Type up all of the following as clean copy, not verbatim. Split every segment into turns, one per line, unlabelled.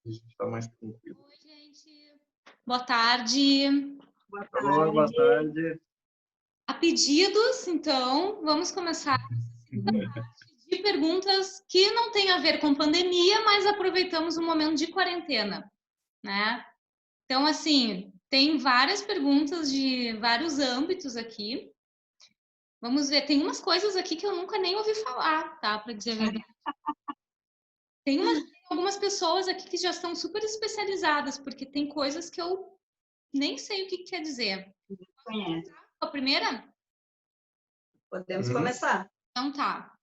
A gente está mais tranquilo.
Oi, gente. Boa tarde.
Boa
Alô, boa
tarde.
tarde.
A pedidos, então, vamos começar de perguntas que não têm a ver com pandemia, mas aproveitamos o momento de quarentena, né? Então, assim, tem várias perguntas de vários âmbitos aqui. Vamos ver, tem umas coisas aqui que eu nunca nem ouvi falar, tá? Para dizer a verdade. Tem algumas pessoas aqui que já estão super especializadas, porque tem coisas que eu nem sei o que quer dizer.
Conhece.
A primeira?
Podemos começar.
Então tá.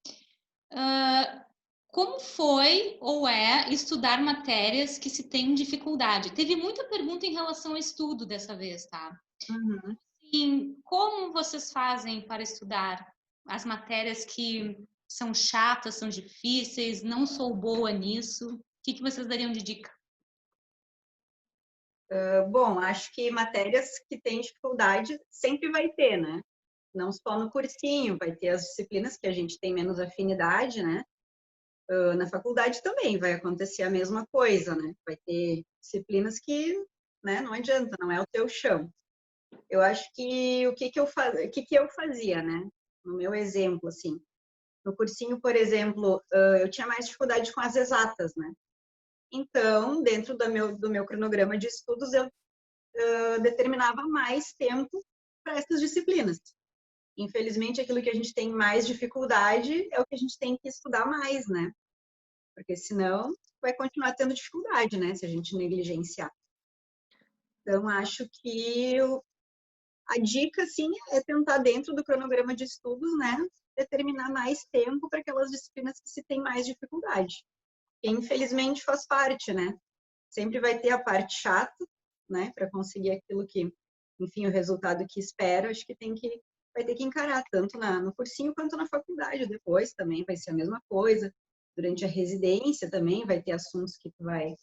Como foi ou é estudar matérias que se tem dificuldade? Teve muita pergunta em relação ao estudo dessa vez, tá?
Uhum.
E como vocês fazem para estudar as matérias que são chatas, são difíceis, não sou boa nisso? O que vocês dariam de dica?
Bom, acho que matérias que têm dificuldade sempre vai ter, né? Não só no cursinho, vai ter as disciplinas que a gente tem menos afinidade, né? Na faculdade também vai acontecer a mesma coisa, né? Vai ter disciplinas que, né, não adianta, não é o teu chão. Eu acho que o que que eu fazia, né? No meu exemplo, assim, no cursinho, por exemplo, eu tinha mais dificuldade com as exatas, né? Então, dentro do meu cronograma de estudos, eu determinava mais tempo para essas disciplinas. Infelizmente, aquilo que a gente tem mais dificuldade é o que a gente tem que estudar mais, né? Porque senão vai continuar tendo dificuldade, né? Se a gente negligenciar. Então, acho que a dica, sim, é tentar, dentro do cronograma de estudos, né? Determinar mais tempo para aquelas disciplinas que se tem mais dificuldade. Que, infelizmente, faz parte, né? Sempre vai ter a parte chata, né? Para conseguir aquilo que, enfim, o resultado que espera, acho que vai ter que encarar, tanto no cursinho quanto na faculdade depois também, vai ser a mesma coisa. Durante a residência também vai ter assuntos que tu vai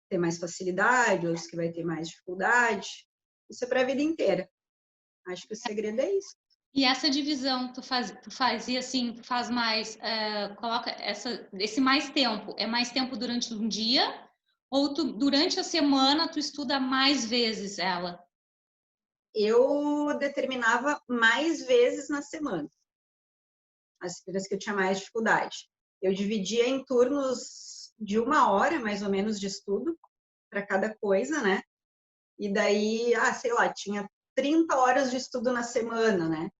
ter mais facilidade, outros que vai ter mais dificuldade. Isso é para a vida inteira. Acho que o segredo é isso.
E essa divisão, tu fazia assim, tu faz mais, coloca esse mais tempo, é mais tempo durante um dia ou durante a semana tu estuda mais vezes ela?
Eu determinava mais vezes na semana as disciplinas que eu tinha mais dificuldade. Eu dividia em turnos de 1 hora, mais ou menos, de estudo para cada coisa, né? E daí, sei lá, tinha 30 horas de estudo na semana, né?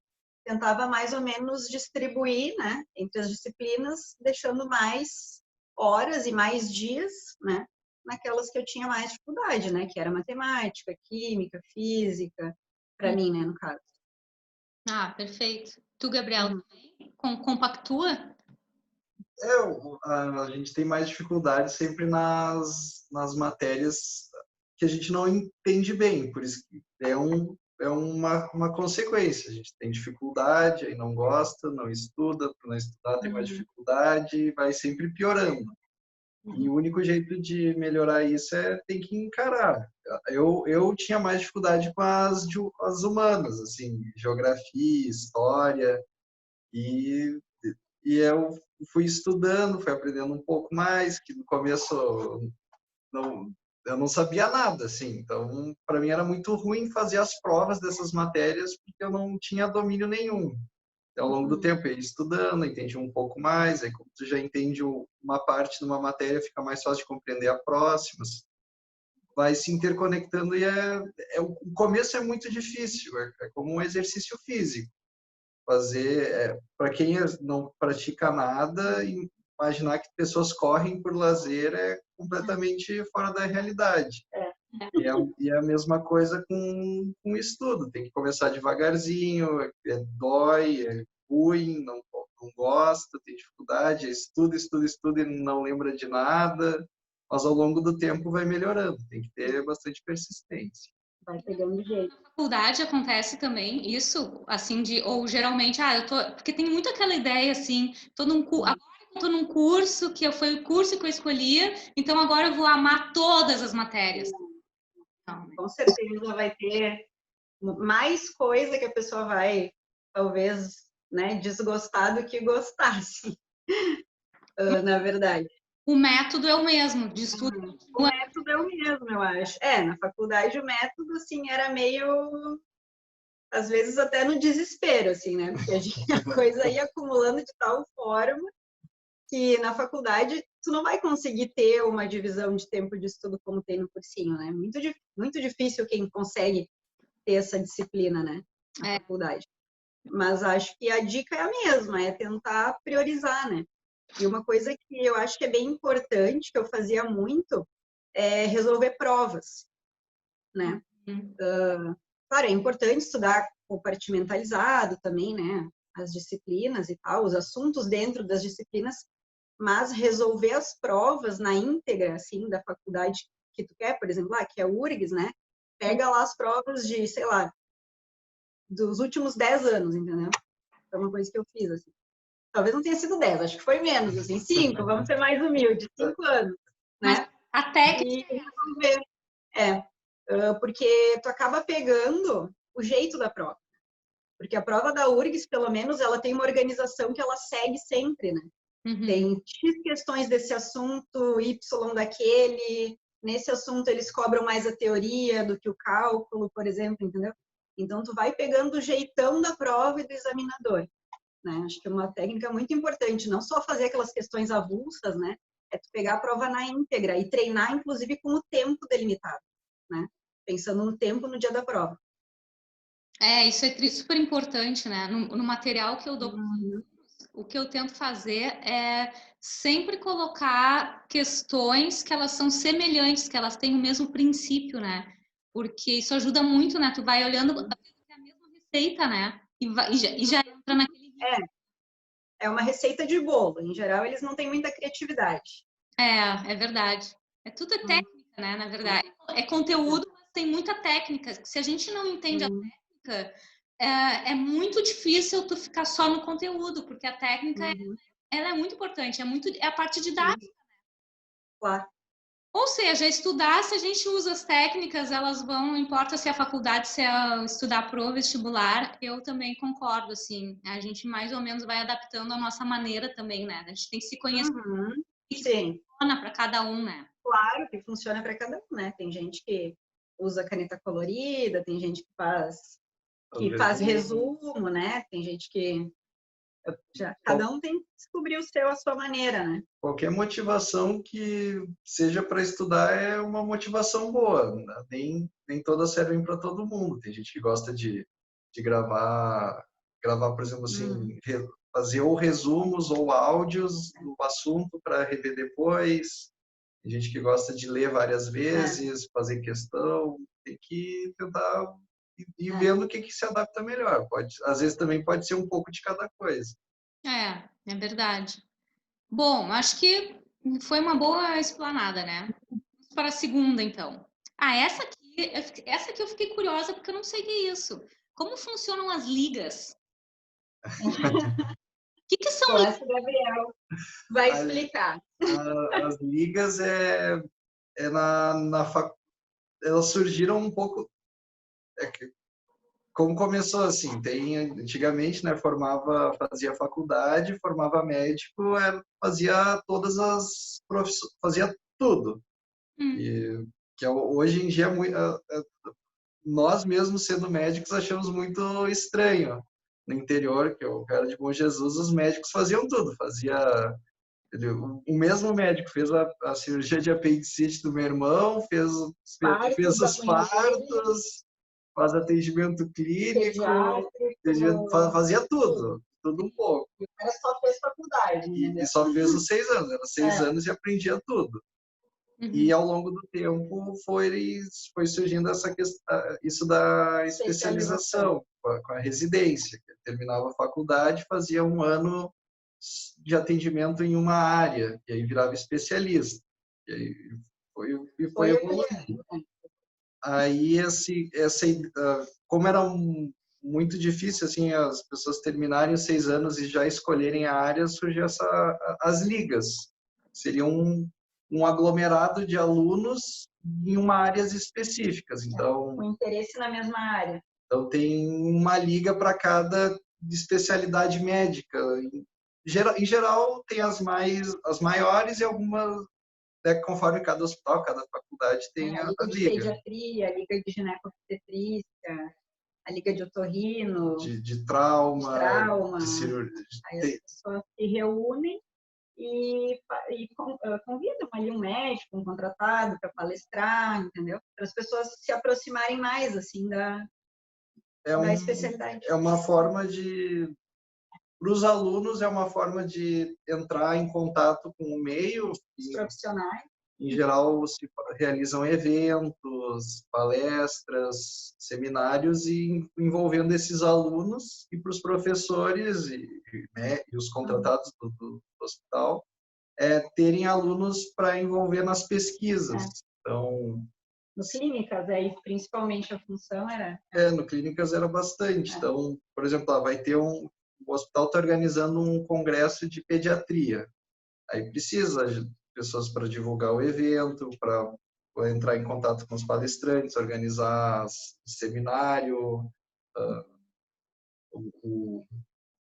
Tentava mais ou menos distribuir, né, entre as disciplinas, deixando mais horas e mais dias, né, naquelas que eu tinha mais dificuldade, né, que era matemática, química, física, para mim, né, no caso.
Ah, perfeito. Tu, Gabriel,
Uhum.
compactua?
A gente tem mais dificuldade sempre nas matérias que a gente não entende bem, por isso que é uma consequência. A gente tem dificuldade, aí não gosta, não estuda, para não estudar tem mais dificuldade e vai sempre piorando. E o único jeito de melhorar isso tem que encarar. Eu tinha mais dificuldade com as humanas, assim, geografia, história, e eu fui estudando, fui aprendendo um pouco mais, que no começo eu não sabia nada, assim. Então, para mim era muito ruim fazer as provas dessas matérias, porque eu não tinha domínio nenhum. Então, ao longo do tempo, eu ia estudando, entendi um pouco mais, aí como tu já entende uma parte de uma matéria, fica mais fácil de compreender a próxima, vai se interconectando e o começo é muito difícil, é como um exercício físico. Fazer, para quem não pratica nada, imaginar que pessoas correm por lazer é completamente fora da realidade. E é a mesma coisa com o estudo, tem que começar devagarzinho, dói, é ruim, não gosta, tem dificuldade, estuda e não lembra de nada, mas ao longo do tempo vai melhorando, tem que ter bastante persistência.
Vai pegando jeito.
Na faculdade acontece também isso, assim, ou geralmente, porque tem muito aquela ideia, assim, agora eu tô num curso, foi o curso que eu escolhia, então agora eu vou amar todas as matérias. Não, né?
Com certeza vai ter mais coisa que a pessoa vai, talvez, né, desgostar do que gostar, assim, na verdade.
O método é o mesmo, de estudo.
O método é o mesmo, eu acho. Na faculdade o método, assim, era meio, às vezes até no desespero, assim, né? Porque a coisa ia acumulando de tal forma que na faculdade tu não vai conseguir ter uma divisão de tempo de estudo como tem no cursinho, né? Muito difícil quem consegue ter essa disciplina, né? Na faculdade. Mas acho que a dica é a mesma, é tentar priorizar, né? E uma coisa que eu acho que é bem importante, que eu fazia muito, é resolver provas, né? Claro, é importante estudar compartimentalizado também, né? As disciplinas e tal, os assuntos dentro das disciplinas, mas resolver as provas na íntegra, assim, da faculdade que tu quer, por exemplo, que é a URGS, né? Pega lá as provas de, sei lá, dos últimos 10 anos, entendeu? Foi uma coisa que eu fiz, assim. Talvez não tenha sido 10, acho que foi menos, assim, 5, vamos ser mais humildes, 5 anos,
Mas
né?
a técnica
E resolver. Porque tu acaba pegando o jeito da prova. Porque a prova da URGS, pelo menos, ela tem uma organização que ela segue sempre, né? Tem X questões desse assunto, Y daquele. Nesse assunto, eles cobram mais a teoria do que o cálculo, por exemplo, entendeu? Então, tu vai pegando o jeitão da prova e do examinador, né? Acho que é uma técnica muito importante, não só fazer aquelas questões avulsas, né? É tu pegar a prova na íntegra e treinar, inclusive, com o tempo delimitado, né? Pensando no tempo no dia da prova.
isso é super importante, né? No material que eu dou, o que eu tento fazer é sempre colocar questões que elas são semelhantes, que elas têm o mesmo princípio, né? Porque isso ajuda muito, né? Tu vai olhando a mesma receita, né? E já entra naquele...
É uma receita de bolo. Em geral, eles não têm muita criatividade.
É verdade. É tudo técnica, né? Na verdade. É conteúdo, mas tem muita técnica. Se a gente não entende a técnica, é muito difícil tu ficar só no conteúdo, porque a técnica ela é muito importante, é a parte didática.
Claro.
Ou seja, estudar, se a gente usa as técnicas, elas vão, não importa se é a faculdade, se é estudar pro vestibular, eu também concordo, assim, a gente mais ou menos vai adaptando a nossa maneira também, né? A gente tem que se conhecer e que funciona para cada um, né?
Claro que funciona para cada um, né? Tem gente que usa caneta colorida, tem gente que faz resumo, né? Tem gente que cada um tem que descobrir a sua maneira, né?
Qualquer motivação que seja para estudar é uma motivação boa, né? Nem todas servem para todo mundo. Tem gente que gosta de gravar, por exemplo, assim, fazer ou resumos ou áudios do assunto para rever depois. Tem gente que gosta de ler várias vezes, fazer questão. Tem que tentar ir vendo o que se adapta melhor. Às vezes também pode ser um pouco de cada coisa.
É verdade. Bom, acho que foi uma boa explanada, né? Vamos para a segunda, então. Essa aqui eu fiquei curiosa porque eu não sei o que é isso. Como funcionam as ligas? O que são ligas?
Essa o Gabriel vai explicar.
As ligas elas surgiram um pouco como começou assim, antigamente, né, fazia faculdade, formava médico, fazia todas as profissões, fazia tudo. E que hoje em dia nós mesmos sendo médicos achamos muito estranho. No interior, que eu era de Bom Jesus, os médicos faziam tudo, o mesmo médico fez a cirurgia de apendicite do meu irmão, fez os partos, faz atendimento clínico, fazia tudo um pouco.
O cara só fez faculdade.
E só fez os 6 anos, era 6 anos e aprendia tudo. E ao longo do tempo foi surgindo isso da especialização, com a residência. Terminava a faculdade, fazia um ano de atendimento em uma área, e aí virava especialista. E aí foi evoluindo. Aí, como era muito difícil assim as pessoas terminarem os 6 anos e já escolherem a área, surgiu as ligas. Seria um aglomerado de alunos em áreas específicas. Então,
com interesse na mesma área.
Então, tem uma liga para cada especialidade médica. em geral, tem as maiores e algumas, né, conforme cada hospital, cada faculdade tem
A
a
Liga de
liga.
Pediatria, a Liga de Ginecobstetrícia, a Liga de Otorrino,
De trauma, de cirurgia.
Aí as pessoas se reúnem e convidam ali um médico, um contratado para palestrar, entendeu? Para as pessoas se aproximarem mais, assim, da especialidade.
É uma forma de... Para os alunos, é uma forma de entrar em contato com o meio.
Os profissionais.
Em geral, se realizam eventos, palestras, seminários e envolvendo esses alunos, e para os professores né, e os contratados do hospital terem alunos para envolver nas pesquisas. Então,
no Clínicas, aí principalmente a função era...
no Clínicas era bastante. Então, por exemplo, vai ter o hospital está organizando um congresso de pediatria. Aí precisa de pessoas para divulgar o evento, para entrar em contato com os palestrantes, organizar seminário, o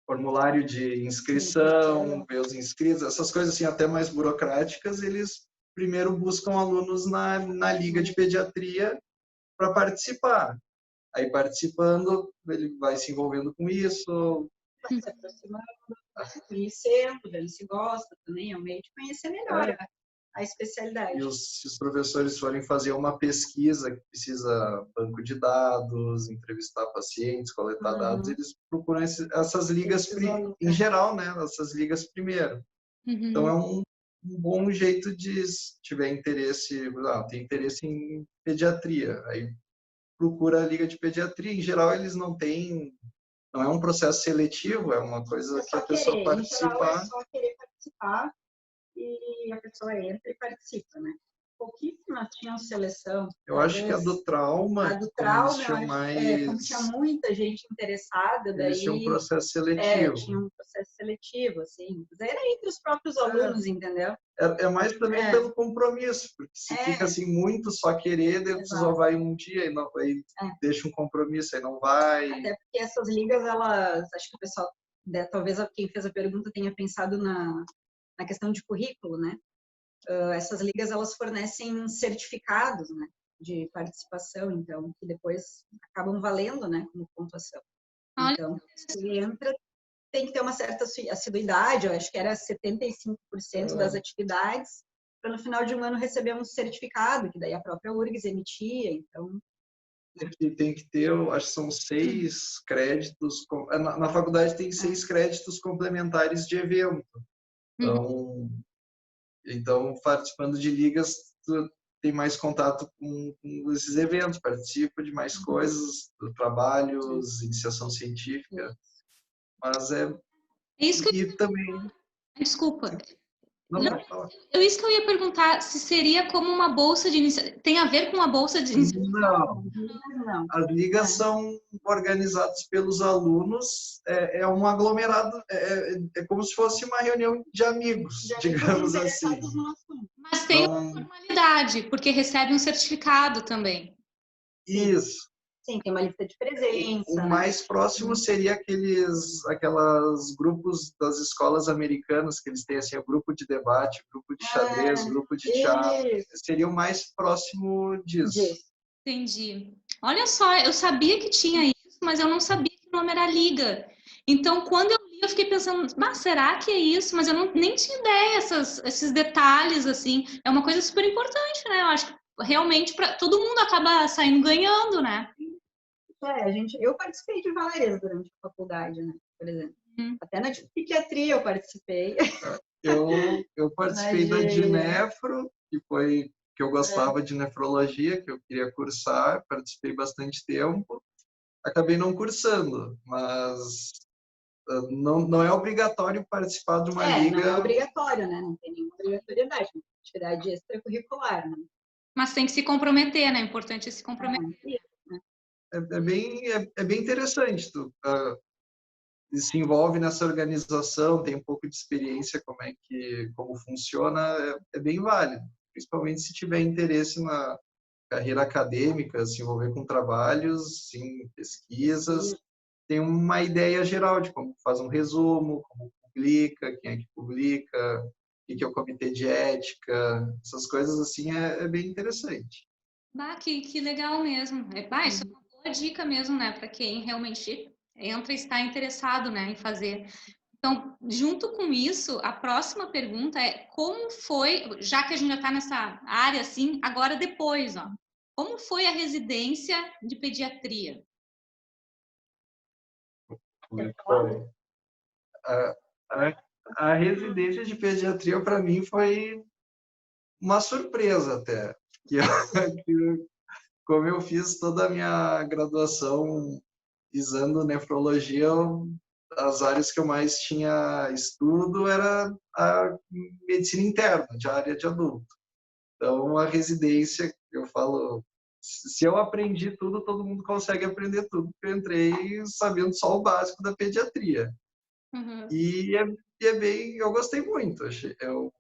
formulário de inscrição, ver os inscritos, essas coisas assim até mais burocráticas, eles primeiro buscam alunos na Liga de Pediatria para participar. Aí participando, ele vai se envolvendo com isso,
vai se aproximando, vai se conhecendo, vendo se gosta também, é um meio de conhecer melhor a especialidade.
E se os professores forem fazer uma pesquisa que precisa banco de dados, entrevistar pacientes, coletar dados, eles procuram essas ligas, em geral, né? Essas ligas primeiro. Então, é um bom jeito de, se tiver interesse, tem interesse em pediatria, aí procura a liga de pediatria. Em geral, eles não é um processo seletivo, é uma coisa que a pessoa participa.
Em geral, é só querer participar e a pessoa entra e participa, né? Pouquíssimas tinham seleção.
Eu acho que a do trauma,
como tinha muita gente interessada, daí
tinha um processo seletivo.
Tinha um processo seletivo, assim. Mas era entre os próprios alunos, entendeu?
É mais também pelo compromisso, porque se fica assim muito só querer, daí você só vai um dia e não vai, deixa um compromisso, aí não vai.
Até porque essas ligas, elas, acho que o pessoal, talvez quem fez a pergunta tenha pensado na questão de currículo, né? Essas ligas, elas fornecem certificados, né, de participação, então, que depois acabam valendo, né, como pontuação. Então, se entra, tem que ter uma certa assiduidade, eu acho que era 75% das atividades, para no final de um ano receber um certificado, que daí a própria URGS emitia, então...
Tem que ter, eu acho que são 6 créditos, na faculdade tem 6 créditos complementares de evento. Então, participando de ligas, tu tem mais contato com esses eventos, participa de mais coisas, trabalhos, iniciação científica. Mas
isso que...
E também...
Desculpa.
Não.
Isso que eu ia perguntar, se seria como uma bolsa de iniciação. Tem a ver com a bolsa de iniciação?
Não. As ligas são organizadas pelos alunos, é um aglomerado, é como se fosse uma reunião de amigos, digamos assim.
Mas tem uma formalidade, porque recebe um certificado também.
Isso.
Sim, tem uma lista de presença.
O mais próximo seria aquelas grupos das escolas americanas, que eles têm assim, o grupo de debate, grupo de xadrez, grupo de teatro. Seria o mais próximo disso.
Entendi. Olha só, eu sabia que tinha isso, mas eu não sabia que o nome era liga. Então, quando eu li, eu fiquei pensando, será que é isso? Mas eu nem tinha ideia, esses detalhes, assim. É uma coisa super importante, né? Eu acho que realmente todo mundo acaba saindo ganhando, né?
Eu participei de várias durante a faculdade, né? Por exemplo. Até na psiquiatria eu participei.
Eu participei da Dinefro, que foi que eu gostava de nefrologia, que eu queria cursar, participei bastante tempo. Acabei não cursando, mas não é obrigatório participar de uma liga.
Não é obrigatório, né? Não tem nenhuma obrigatoriedade, atividade extracurricular, né?
Mas tem que se comprometer, né? É importante se comprometer.
É bem interessante. Tu se envolve nessa organização, tem um pouco de experiência como funciona, é bem válido. Principalmente se tiver interesse na carreira acadêmica, se envolver com trabalhos, sim, pesquisas, tem uma ideia geral de como faz um resumo, como publica, quem é que publica, o que é o comitê de ética, essas coisas assim é bem interessante.
Bah, que legal mesmo. Isso é uma boa dica mesmo, né, para quem realmente entra e está interessado, né, em fazer. Então, junto com isso, a próxima pergunta é como foi, já que a gente já está nessa área assim, agora depois, ó, como foi a residência de pediatria?
Como é que foi? A residência de pediatria, para mim, foi uma surpresa até. Como eu fiz toda a minha graduação visando nefrologia, as áreas que eu mais tinha estudo era a medicina interna, de área de adulto. Então, a residência, eu falo, se eu aprendi tudo, todo mundo consegue aprender tudo, porque eu entrei sabendo só o básico da pediatria.
Uhum.
E é bem, eu gostei muito, eu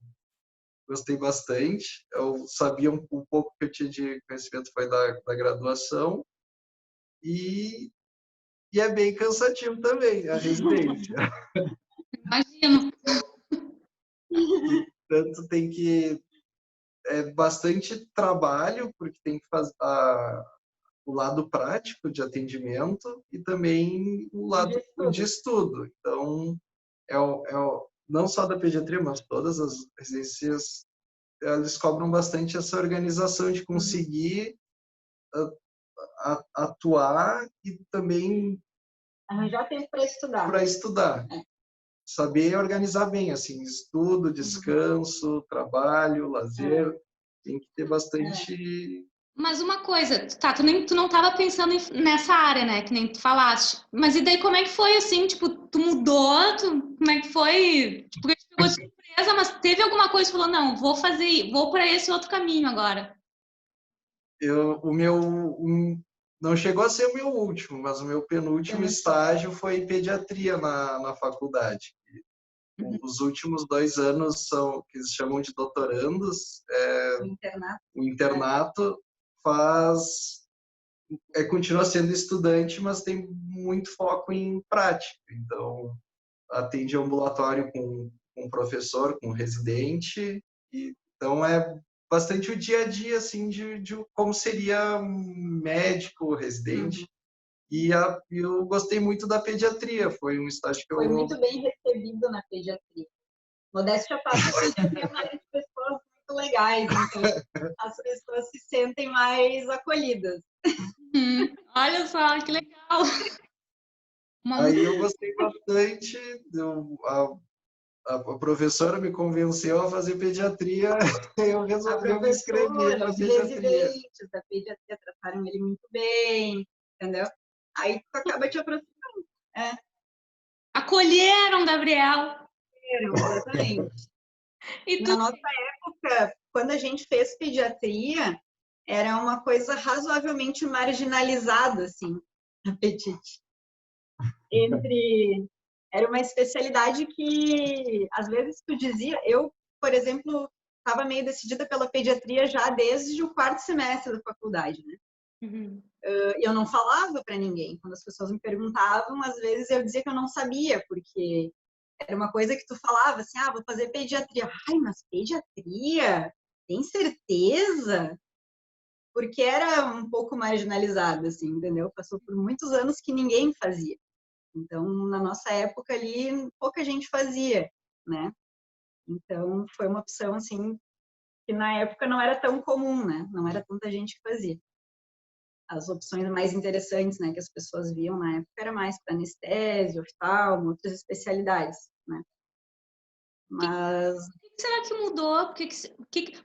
gostei bastante. Eu sabia um pouco que eu tinha de conhecimento foi da graduação e é bem cansativo também a residência.
Imagino.
Tanto tem que bastante trabalho porque tem que fazer o lado prático de atendimento e também o lado de estudo. Então, não só da pediatria, mas todas as residências, eles cobram bastante essa organização de conseguir atuar e também
arranjar tempo para estudar.
Para estudar. Saber organizar bem, assim, estudo, descanso, trabalho, lazer. Tem que ter bastante...
Mas uma coisa, tá, tu não tava pensando nessa área, né, que nem tu falaste. Mas e daí como é que foi, assim, tipo, tu mudou, como é que foi? Tipo, te pegou de surpresa, mas teve alguma coisa que falou, não, vou para esse outro caminho agora.
Não chegou a ser o meu último, mas o meu penúltimo estágio foi em pediatria na faculdade. Os últimos 2 anos são que eles chamam de doutorandos. O internato continua sendo estudante, mas tem muito foco em prática. Então, atende ambulatório com professor, com residente. Então, é bastante o dia a dia, assim, de como seria um médico residente. E eu gostei muito da pediatria. Foi um estágio que
Foi muito bem recebido na pediatria. Modéstia à parte, a pediatria é uma área de pessoas muito legais, então as pessoas se sentem mais acolhidas.
Olha só, que legal!
Aí eu gostei bastante, a professora me convenceu a fazer pediatria, eu resolvi me inscrever para pediatria.
Os residentes da pediatria trataram ele muito bem, entendeu? Aí tu acaba te aproximando.
Acolheram, Gabriel!
Exatamente. Na nossa época, quando a gente fez pediatria, era uma coisa razoavelmente marginalizada, assim, apetite. Era uma especialidade que, às vezes, tu dizia... Eu, por exemplo, estava meio decidida pela pediatria já desde o 4º semestre da faculdade, né? Eu não falava para ninguém. Quando as pessoas me perguntavam, às vezes eu dizia que eu não sabia, porque era uma coisa que tu falava assim, vou fazer pediatria. Ai, mas pediatria? Tem certeza? Porque era um pouco marginalizado, assim, entendeu? Passou por muitos anos que ninguém fazia. Então, na nossa época ali, pouca gente fazia, né? Então, foi uma opção, assim, que na época não era tão comum, né? Não era tanta gente que fazia. As opções mais interessantes, né, que as pessoas viam na época era mais para anestésio, oftalmo, outras especialidades, né? Mas...
O que será que mudou?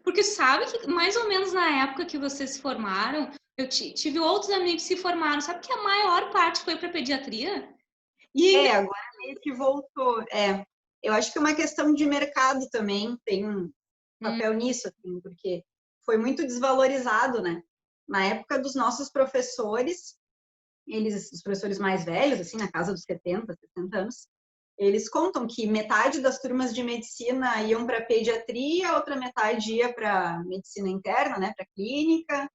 Porque sabe que mais ou menos na época que vocês se formaram, eu tive outros amigos que se formaram, sabe que a maior parte foi para pediatria?
Agora meio que voltou. Eu acho que é uma questão de mercado também, tem um papel nisso, assim, porque foi muito desvalorizado, né? Na época dos nossos professores, os professores mais velhos, assim, na casa dos 70, 60 anos, eles contam que metade das turmas de medicina iam para pediatria, outra metade ia para medicina interna, né, para clínica,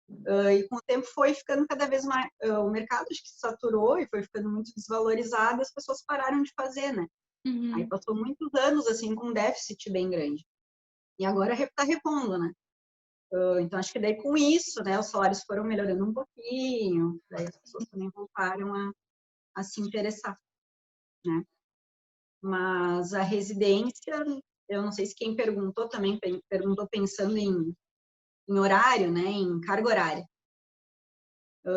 e com o tempo foi ficando cada vez mais... O mercado acho que saturou e foi ficando muito desvalorizado, as pessoas pararam de fazer, né? Aí passou muitos anos, assim, com um déficit bem grande. E agora está repondo, né? Então, acho que daí com isso, né, os salários foram melhorando um pouquinho, daí as pessoas também voltaram a se interessar, né? Mas a residência, eu não sei se quem perguntou também, perguntou pensando em horário, né, em carga horária.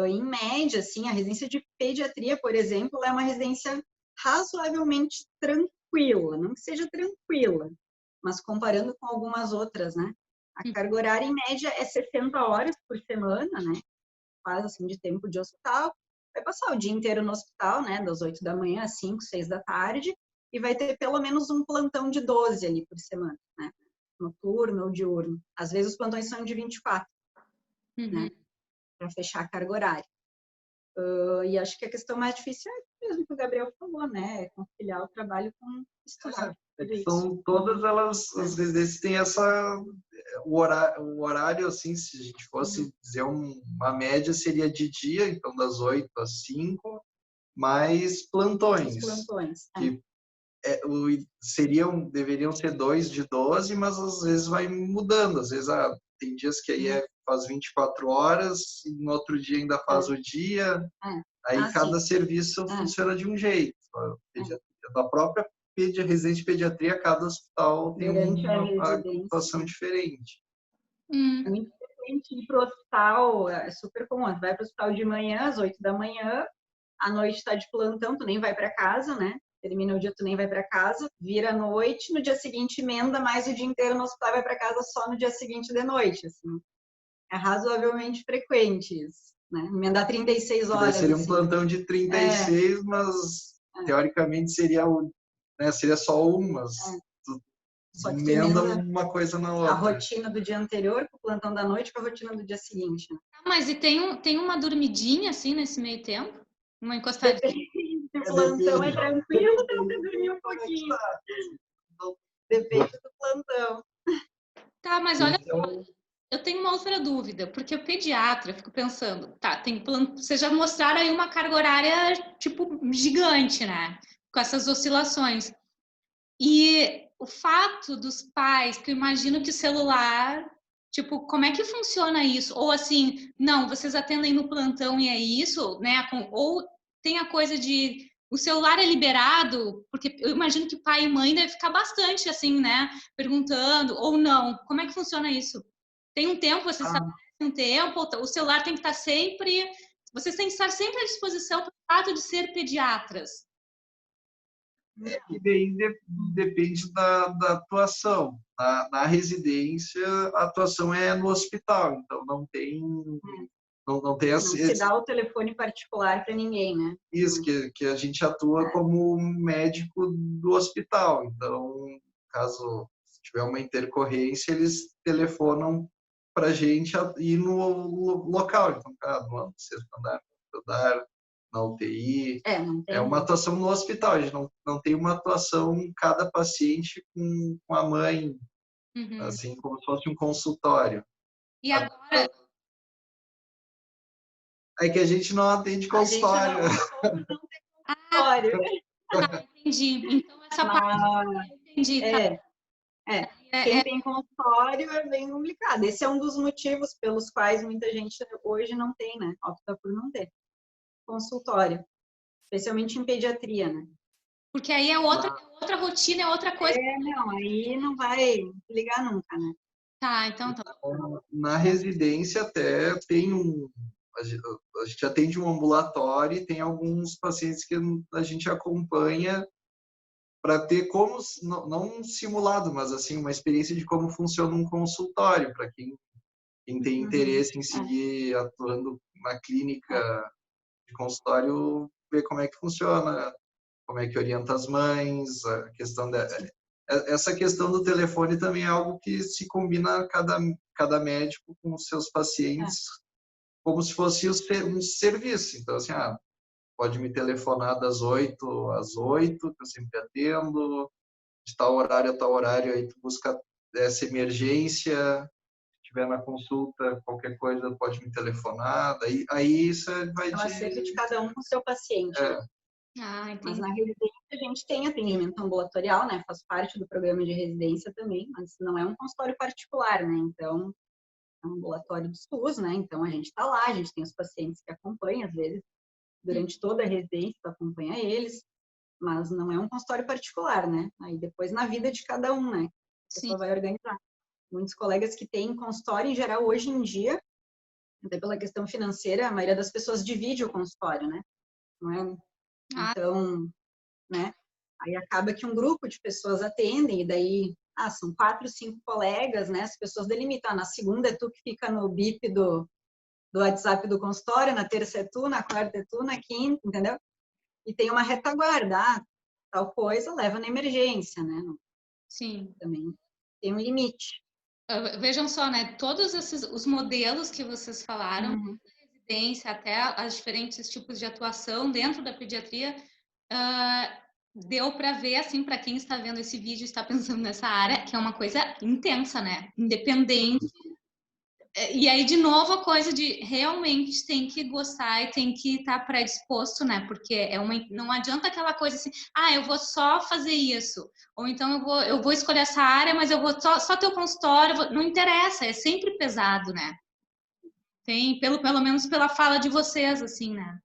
Em média, assim, a residência de pediatria, por exemplo, é uma residência razoavelmente tranquila, não que seja tranquila, mas comparando com algumas outras, né? A carga horária, em média, é 60 horas por semana, né? Faz, assim, de tempo de hospital. Vai passar o dia inteiro no hospital, né? Das 8 da manhã às 5, 6 da tarde. E vai ter pelo menos um plantão de 12 ali por semana, né? Noturno ou diurno. Às vezes os plantões são de 24, né? Para fechar a carga horária. E acho que a questão mais difícil é mesmo que o Gabriel falou, né? É conciliar o trabalho com estudar.
São todas elas, as residências têm o horário, assim, se a gente fosse dizer uma média, seria de dia, então das 8 às 5, mais plantões.
Os plantões.
Que deveriam ser 2 de 12, mas às vezes vai mudando. Às vezes tem dias que aí faz 24 horas, e no outro dia ainda faz o dia. Aí cada serviço funciona de um jeito. Da própria residência de pediatria, cada hospital tem uma situação diferente.
É muito frequente ir para o hospital, é super comum. Tu vai para o hospital de manhã, às 8 da manhã, à noite está de plantão, tu nem vai para casa, né? Termina o dia, tu nem vai para casa, vira a noite, no dia seguinte emenda mais o dia inteiro no hospital, vai para casa só no dia seguinte de noite, assim. É razoavelmente frequente isso, né? Emendar 36 horas.
Seria um
assim.
plantão de 36, mas teoricamente seria só umas.
Só que
emenda uma coisa na outra.
A rotina do dia anterior com o plantão da noite com a rotina do dia seguinte. Né?
Mas e tem uma dormidinha, assim, nesse meio tempo? Uma encostadinha?
O plantão é tranquilo, então você dormir um pouquinho. Depende do plantão.
Tá, mas olha só, eu tenho uma outra dúvida, porque o pediatra, eu fico pensando, tá, vocês já mostraram aí uma carga horária, tipo, gigante, né? Com essas oscilações. E o fato dos pais, que eu imagino que o celular, tipo, como é que funciona isso? Ou assim, não, vocês atendem no plantão e é isso, né? Ou tem a coisa de o celular é liberado, porque eu imagino que pai e mãe devem ficar bastante assim, né? Perguntando, ou não. Como é que funciona isso? Tem um tempo, vocês sabem um tempo, o celular tem que estar sempre. Vocês têm que estar sempre à disposição pelo fato de ser pediatras.
E daí depende da atuação. Na residência, a atuação é no hospital, então não tem
não se dá o telefone particular para ninguém, né?
Isso, que a gente atua como médico do hospital. Então, caso tiver uma intercorrência, eles telefonam para a gente ir no local. Então, no sexto andar, na UTI. É uma atuação no hospital. A gente não tem uma atuação em cada paciente com a mãe, assim, como se fosse um consultório.
E agora...
É que a gente não atende consultório.
A gente não tem consultório.
Entendi. Então, essa parte... Entendi, tá.
Quem tem consultório é bem complicado. Esse é um dos motivos pelos quais muita gente hoje não tem, né? Opta por não ter consultório. Especialmente em pediatria, né?
Porque aí é outra rotina, é outra coisa.
Não, aí não vai ligar nunca, né?
Tá, então tá.
Na residência até tem a gente atende um ambulatório e tem alguns pacientes que a gente acompanha para ter como, não um simulado, mas assim, uma experiência de como funciona um consultório, para quem tem interesse em seguir atuando na clínica de consultório, ver como é que funciona, como é que orienta as mães, a questão essa questão do telefone também é algo que se combina cada médico com os seus pacientes, como se fosse um serviço. Então, assim, pode me telefonar das 8 às 8, que eu sempre atendo, de tal horário a tal horário, aí tu busca essa emergência, se tiver na consulta, qualquer coisa pode me telefonar, aí isso vai
de cada um com o seu paciente.
Ah,
Mas
entendi.
na residência a gente tem atendimento ambulatorial, né? Faz parte do programa de residência também, mas não é um consultório particular, né? Então, é um ambulatório do SUS, né? Então, a gente está lá, a gente tem os pacientes que acompanham, às vezes, durante toda a residência, acompanha eles, mas não é um consultório particular, né? Aí depois na vida de cada um, né? A
Sim.
pessoa vai organizar. Muitos colegas que têm consultório, em geral, hoje em dia, até pela questão financeira, a maioria das pessoas divide o consultório, né? Não é?
Ah,
Então, né? Aí acaba que um grupo de pessoas atendem, e daí, são 4, 5 colegas, né? As pessoas delimitam. Na segunda é tu que fica no BIP do WhatsApp do consultório, na terça é tu, na quarta é tu, na quinta, entendeu? E tem uma retaguarda, tal coisa leva na emergência, né?
sim.
Também tem um limite.
Vejam só, né? Todos os modelos que vocês falaram,
Uhum.
residência, até os diferentes tipos de atuação dentro da pediatria, deu para ver, assim, para quem está vendo esse vídeo e está pensando nessa área, que é uma coisa intensa, né? Independente. E aí, de novo, a coisa de realmente tem que gostar e tem que estar predisposto, né? Porque não adianta aquela coisa assim, eu vou só fazer isso. Ou então eu vou escolher essa área, mas eu vou só ter o consultório. Não interessa, é sempre pesado, né? Tem, pelo menos pela fala de vocês, assim, né?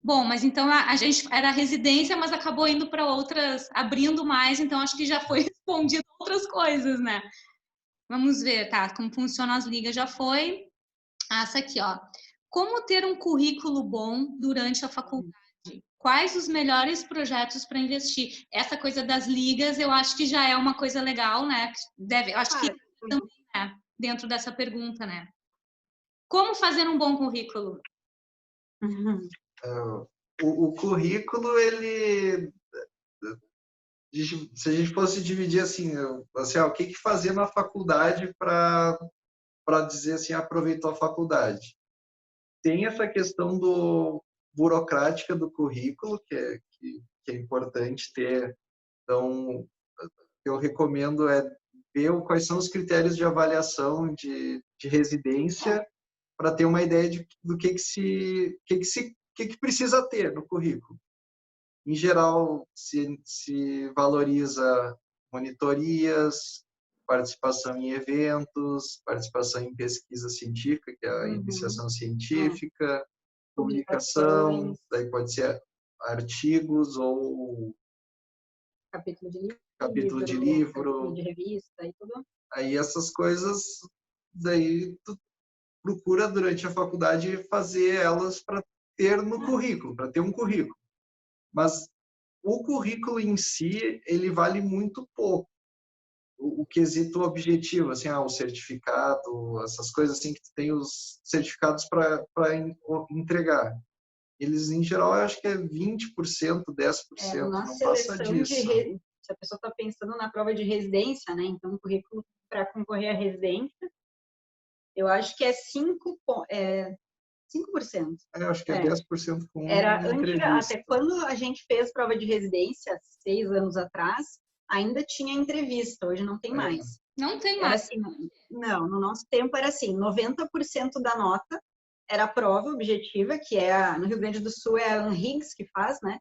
Bom, mas então a gente era residência, mas acabou indo para outras, abrindo mais, então acho que já foi respondido outras coisas, né? Vamos ver, tá? Como funcionam as ligas já foi. Essa aqui, ó. Como ter um currículo bom durante a faculdade? Quais os melhores projetos para investir? Essa coisa das ligas, eu acho que já é uma coisa legal, né? Eu acho que também, né? Dentro dessa pergunta, né? Como fazer um bom currículo?
Uhum.
O currículo, ele... Se a gente fosse dividir assim, o que fazer na faculdade para dizer assim, aproveitou a faculdade? Tem essa questão burocrática do currículo, que é importante ter. Então, eu recomendo ver quais são os critérios de avaliação de residência para ter uma ideia do que precisa ter no currículo. Em geral, se valoriza monitorias, participação em eventos, participação em pesquisa científica, que é a iniciação científica, publicação,
Publicações,
daí pode ser artigos ou
capítulo de
capítulo de
capítulo
livro.
de revista e tudo.
Aí essas coisas, daí tu procura durante a faculdade fazer elas para ter no currículo, para ter um currículo. Mas o currículo em si, ele vale muito pouco. O quesito objetivo, assim, o certificado, essas coisas assim, que tu tem os certificados para entregar. Eles, em geral, eu acho que é 20%, 10%,
Na
não passa
seleção
disso.
se a pessoa está pensando na prova de residência, né? Então, o currículo para concorrer à residência, eu acho que é 5%.
Eu acho que é 10% com
Era
entrevista.
até quando a gente fez prova de residência, 6 anos atrás, ainda tinha entrevista, hoje não tem mais.
Não tem
Era
mais.
assim, não, no nosso tempo era assim, 90% da nota era a prova objetiva, que no Rio Grande do Sul é a ANRIGS que faz, né?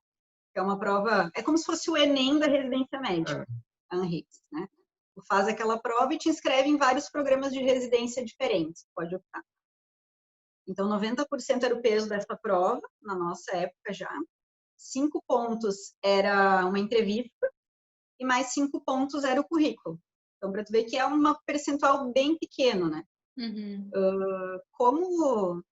Que é uma prova, é como se fosse o Enem da residência médica, a ANRIGS, né? Tu faz aquela prova e te inscreve em vários programas de residência diferentes, pode optar. Então, 90% era o peso dessa prova, na nossa época já. 5 pontos era uma entrevista e mais 5 pontos era o currículo. Então, para tu ver que é um percentual bem pequeno, né?
Uhum.
Como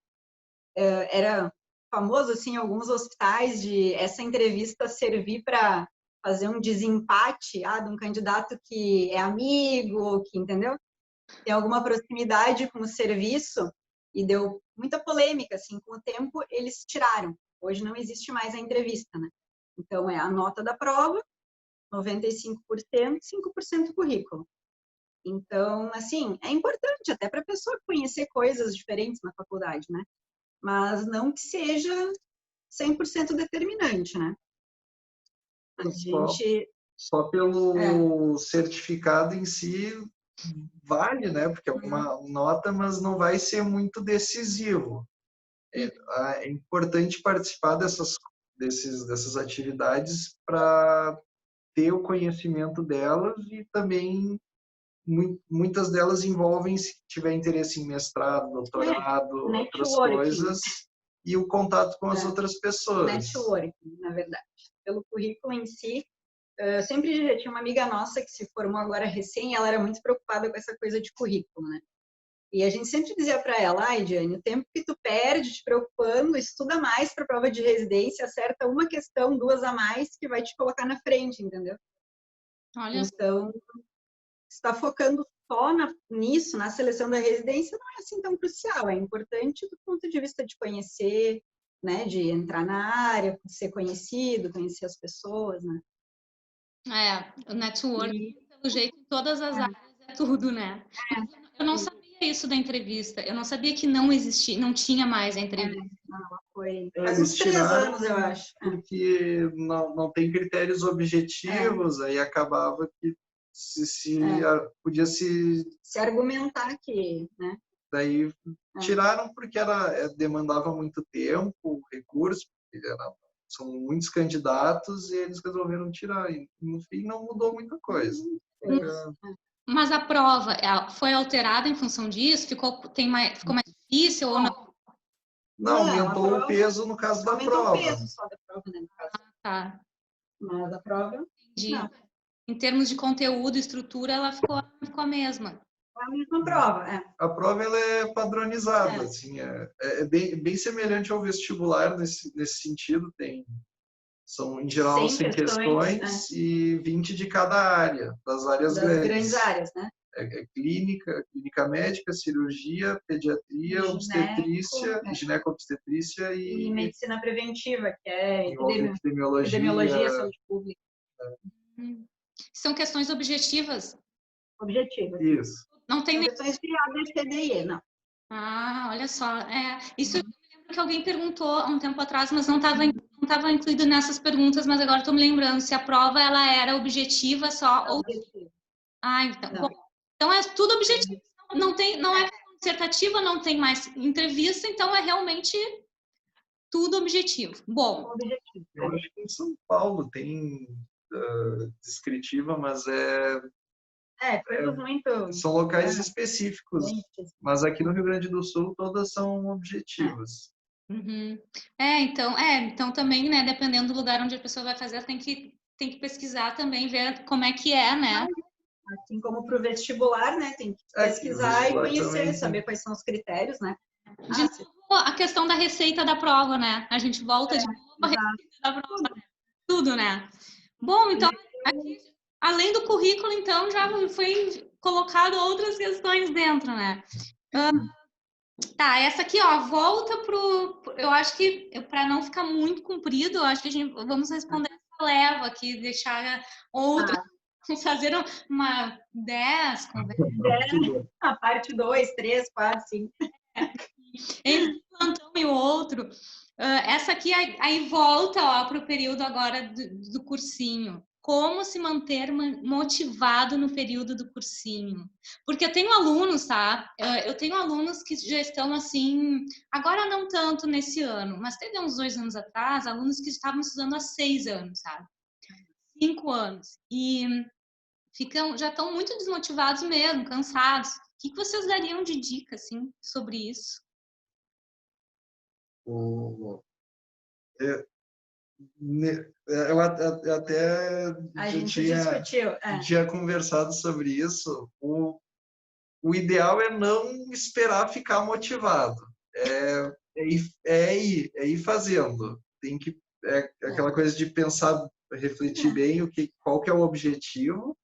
era famoso, assim, em alguns hospitais de essa entrevista servir para fazer um desempate, de um candidato que é amigo, que, entendeu? Tem alguma proximidade com o serviço, e deu muita polêmica, assim, com o tempo eles tiraram. Hoje não existe mais a entrevista, né? Então, é a nota da prova, 95%, 5% currículo. Então, assim, é importante até para a pessoa conhecer coisas diferentes na faculdade, né? Mas não que seja 100% determinante, né? A gente...
Só pelo certificado em si vale, né? Porque é uma nota, mas não vai ser muito decisivo. É importante participar dessas atividades para ter o conhecimento delas e também muitas delas envolvem, se tiver interesse em mestrado, doutorado, outras coisas, e o contato com as outras pessoas.
Networking, na verdade. Pelo currículo em si, eu sempre já tinha uma amiga nossa que se formou agora recém, ela era muito preocupada com essa coisa de currículo, né? E a gente sempre dizia para ela, ai, Diane, o tempo que tu perde te preocupando, estuda mais para a prova de residência, acerta uma questão, 2 a mais, que vai te colocar na frente, entendeu?
Olha,
então, está focando só nisso, na seleção da residência, não é assim tão crucial. É importante do ponto de vista de conhecer, né, de entrar na área, ser conhecido, conhecer as pessoas, né?
o network, pelo jeito, em todas as áreas é tudo, né? Eu não sabia isso da entrevista. Eu não sabia que não existia, não tinha mais a entrevista.
Faz uns 3 anos, eu acho.
Porque não tem critérios objetivos, aí acabava que podia se
argumentar que, né?
Daí tiraram porque demandava muito tempo, recurso, porque são muitos candidatos e eles resolveram tirar. E no fim não mudou muita coisa.
Mas a prova foi alterada em função disso? Ficou mais difícil ou não?
Não, aumentou o peso no caso da prova.
Aumentou o peso só da prova, né, no caso.
Tá.
Mas a prova,
entendi.
Não.
Em termos de conteúdo e estrutura, ela ficou a mesma.
A mesma prova,
A prova ela é padronizada, assim, é bem semelhante ao vestibular nesse sentido. São, em geral, 100 questões e 20 de cada área, das áreas
grandes áreas, né?
Clínica médica, cirurgia, pediatria, obstetrícia, gineco-obstetrícia
e medicina preventiva, que é
epidemiologia,
saúde pública.
São questões objetivas?
Objetivas.
Isso.
Não tem
questões de ABCDE, não.
Olha só. Isso eu me lembro que alguém perguntou há um tempo atrás, mas não estava incluído nessas perguntas, mas agora estou me lembrando se a prova ela era objetiva só ou... então. Bom, então é tudo objetivo. Não é dissertativa, não tem mais entrevista, então é realmente tudo objetivo. Bom.
Eu acho que em São Paulo tem descritiva, mas são locais específicos, mas aqui no Rio Grande do Sul todas são objetivas.
Então também, né, dependendo do lugar onde a pessoa vai fazer, tem que pesquisar também, ver como é que é, né?
Assim como para o vestibular, né, tem que pesquisar e conhecer, saber quais são os critérios, né?
De novo, a questão da receita da prova, né? A gente volta de novo à receita da prova, né? Tudo, né? Bom, então, aqui, além do currículo, então, já foi colocado outras questões dentro, né? Tá, essa aqui, ó, volta eu acho que, para não ficar muito comprido, eu acho que vamos responder essa leva aqui, deixar outra, fazer uma 10 conversas.
A parte 2, 3, 4, 5.
Entre um plantão e o outro. Essa aqui, aí volta para o período agora do cursinho. Como se manter motivado no período do cursinho? Porque eu tenho alunos, tá? Eu tenho alunos que já estão assim, agora não tanto nesse ano, mas teve uns 2 anos atrás, alunos que estavam estudando há 6 anos, sabe? 5 anos. E já estão muito desmotivados mesmo, cansados. O que vocês dariam de dica, assim, sobre isso?
Eu até
a gente discutiu.
Tinha conversado sobre isso. O ideal é não esperar ficar motivado. É ir fazendo. Tem que aquela coisa de pensar, refletir bem qual que é o objetivo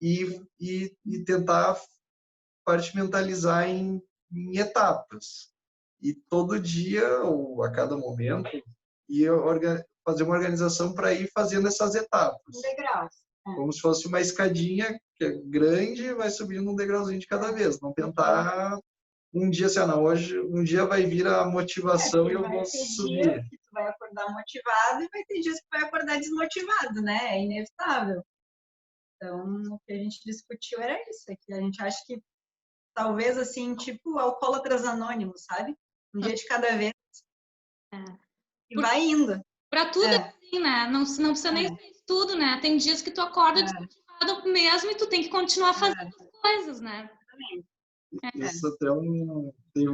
e tentar compartimentalizar em etapas. E todo dia ou a cada momento fazer uma organização para ir fazendo essas etapas.
Degraus.
Como se fosse uma escadinha que é grande e vai subindo um degrauzinho de cada vez. Não tentar um dia, assim, hoje, um dia vai vir a motivação e eu vou subir.
Dias que tu vai acordar motivado e vai ter dias que vai acordar desmotivado, né? É inevitável. Então, o que a gente discutiu era isso, que a gente acha que talvez, assim, tipo alcoólatras anônimos, sabe? Um dia de cada vez. E vai indo.
Para tudo é assim, né? Não precisa nem ser estudo, né? Tem dias que tu acorda desmotivado mesmo e tu tem que continuar fazendo as coisas, né?
Isso até tem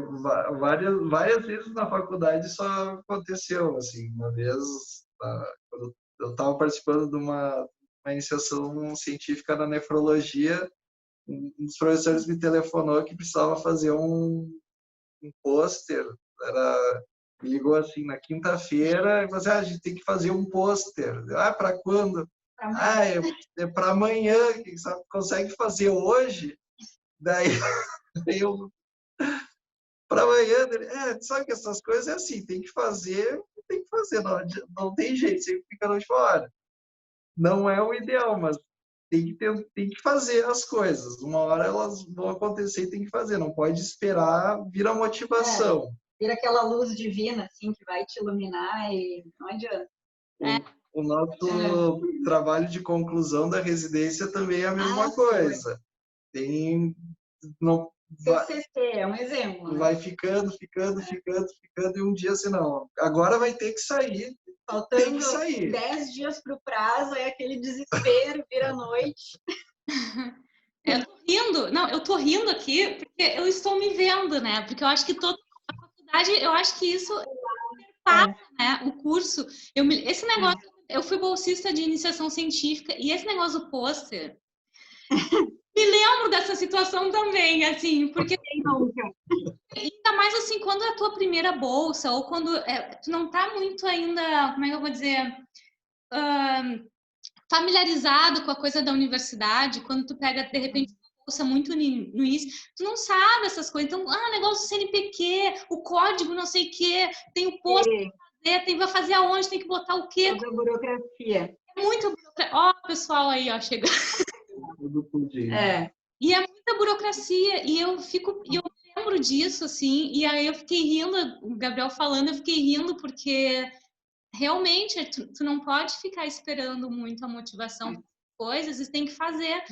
várias vezes na faculdade isso aconteceu, assim, uma vez quando eu estava participando de uma iniciação científica na nefrologia, um dos professores me telefonou que precisava fazer um pôster, me ligou assim na quinta-feira e falou assim, a gente tem que fazer um pôster. Para quando? É para amanhã, que você consegue fazer hoje? Daí eu para amanhã, sabe que essas coisas é assim, tem que fazer, não tem jeito, sempre fica de fora. Não é o ideal, mas tem que fazer as coisas. Uma hora elas vão acontecer e tem que fazer, não pode esperar vir a motivação.
Vira aquela luz divina, assim, que vai te iluminar e não adianta.
O nosso trabalho de conclusão da residência também é a mesma coisa.
TCC é um exemplo. Né?
Vai ficando, e um dia assim, não, agora vai ter que sair.
Faltando
tem que sair.
10 dias para o prazo, é aquele desespero, vira noite.
Eu tô rindo aqui porque eu estou me vendo, né? Porque eu acho que toda a faculdade, eu acho que isso passa, né? O curso, esse negócio, eu fui bolsista de iniciação científica e esse negócio do pôster, me lembro dessa situação também, assim, porque ainda mais assim, quando é a tua primeira bolsa ou quando tu não tá muito ainda, como é que eu vou dizer, familiarizado com a coisa da universidade, quando tu pega, de repente, uma bolsa muito no início, tu não sabe essas coisas. Então, negócio do CNPq, o código não sei o quê, tem o posto pra fazer, vai fazer aonde, tem que botar o quê.
Toda burocracia.
É muita burocracia. Ó, o pessoal aí, ó, chegando. E é muita burocracia, e eu lembro disso, assim, e aí eu fiquei rindo, o Gabriel falando, eu fiquei rindo porque realmente tu não pode ficar esperando muito a motivação das coisas, e tem que fazer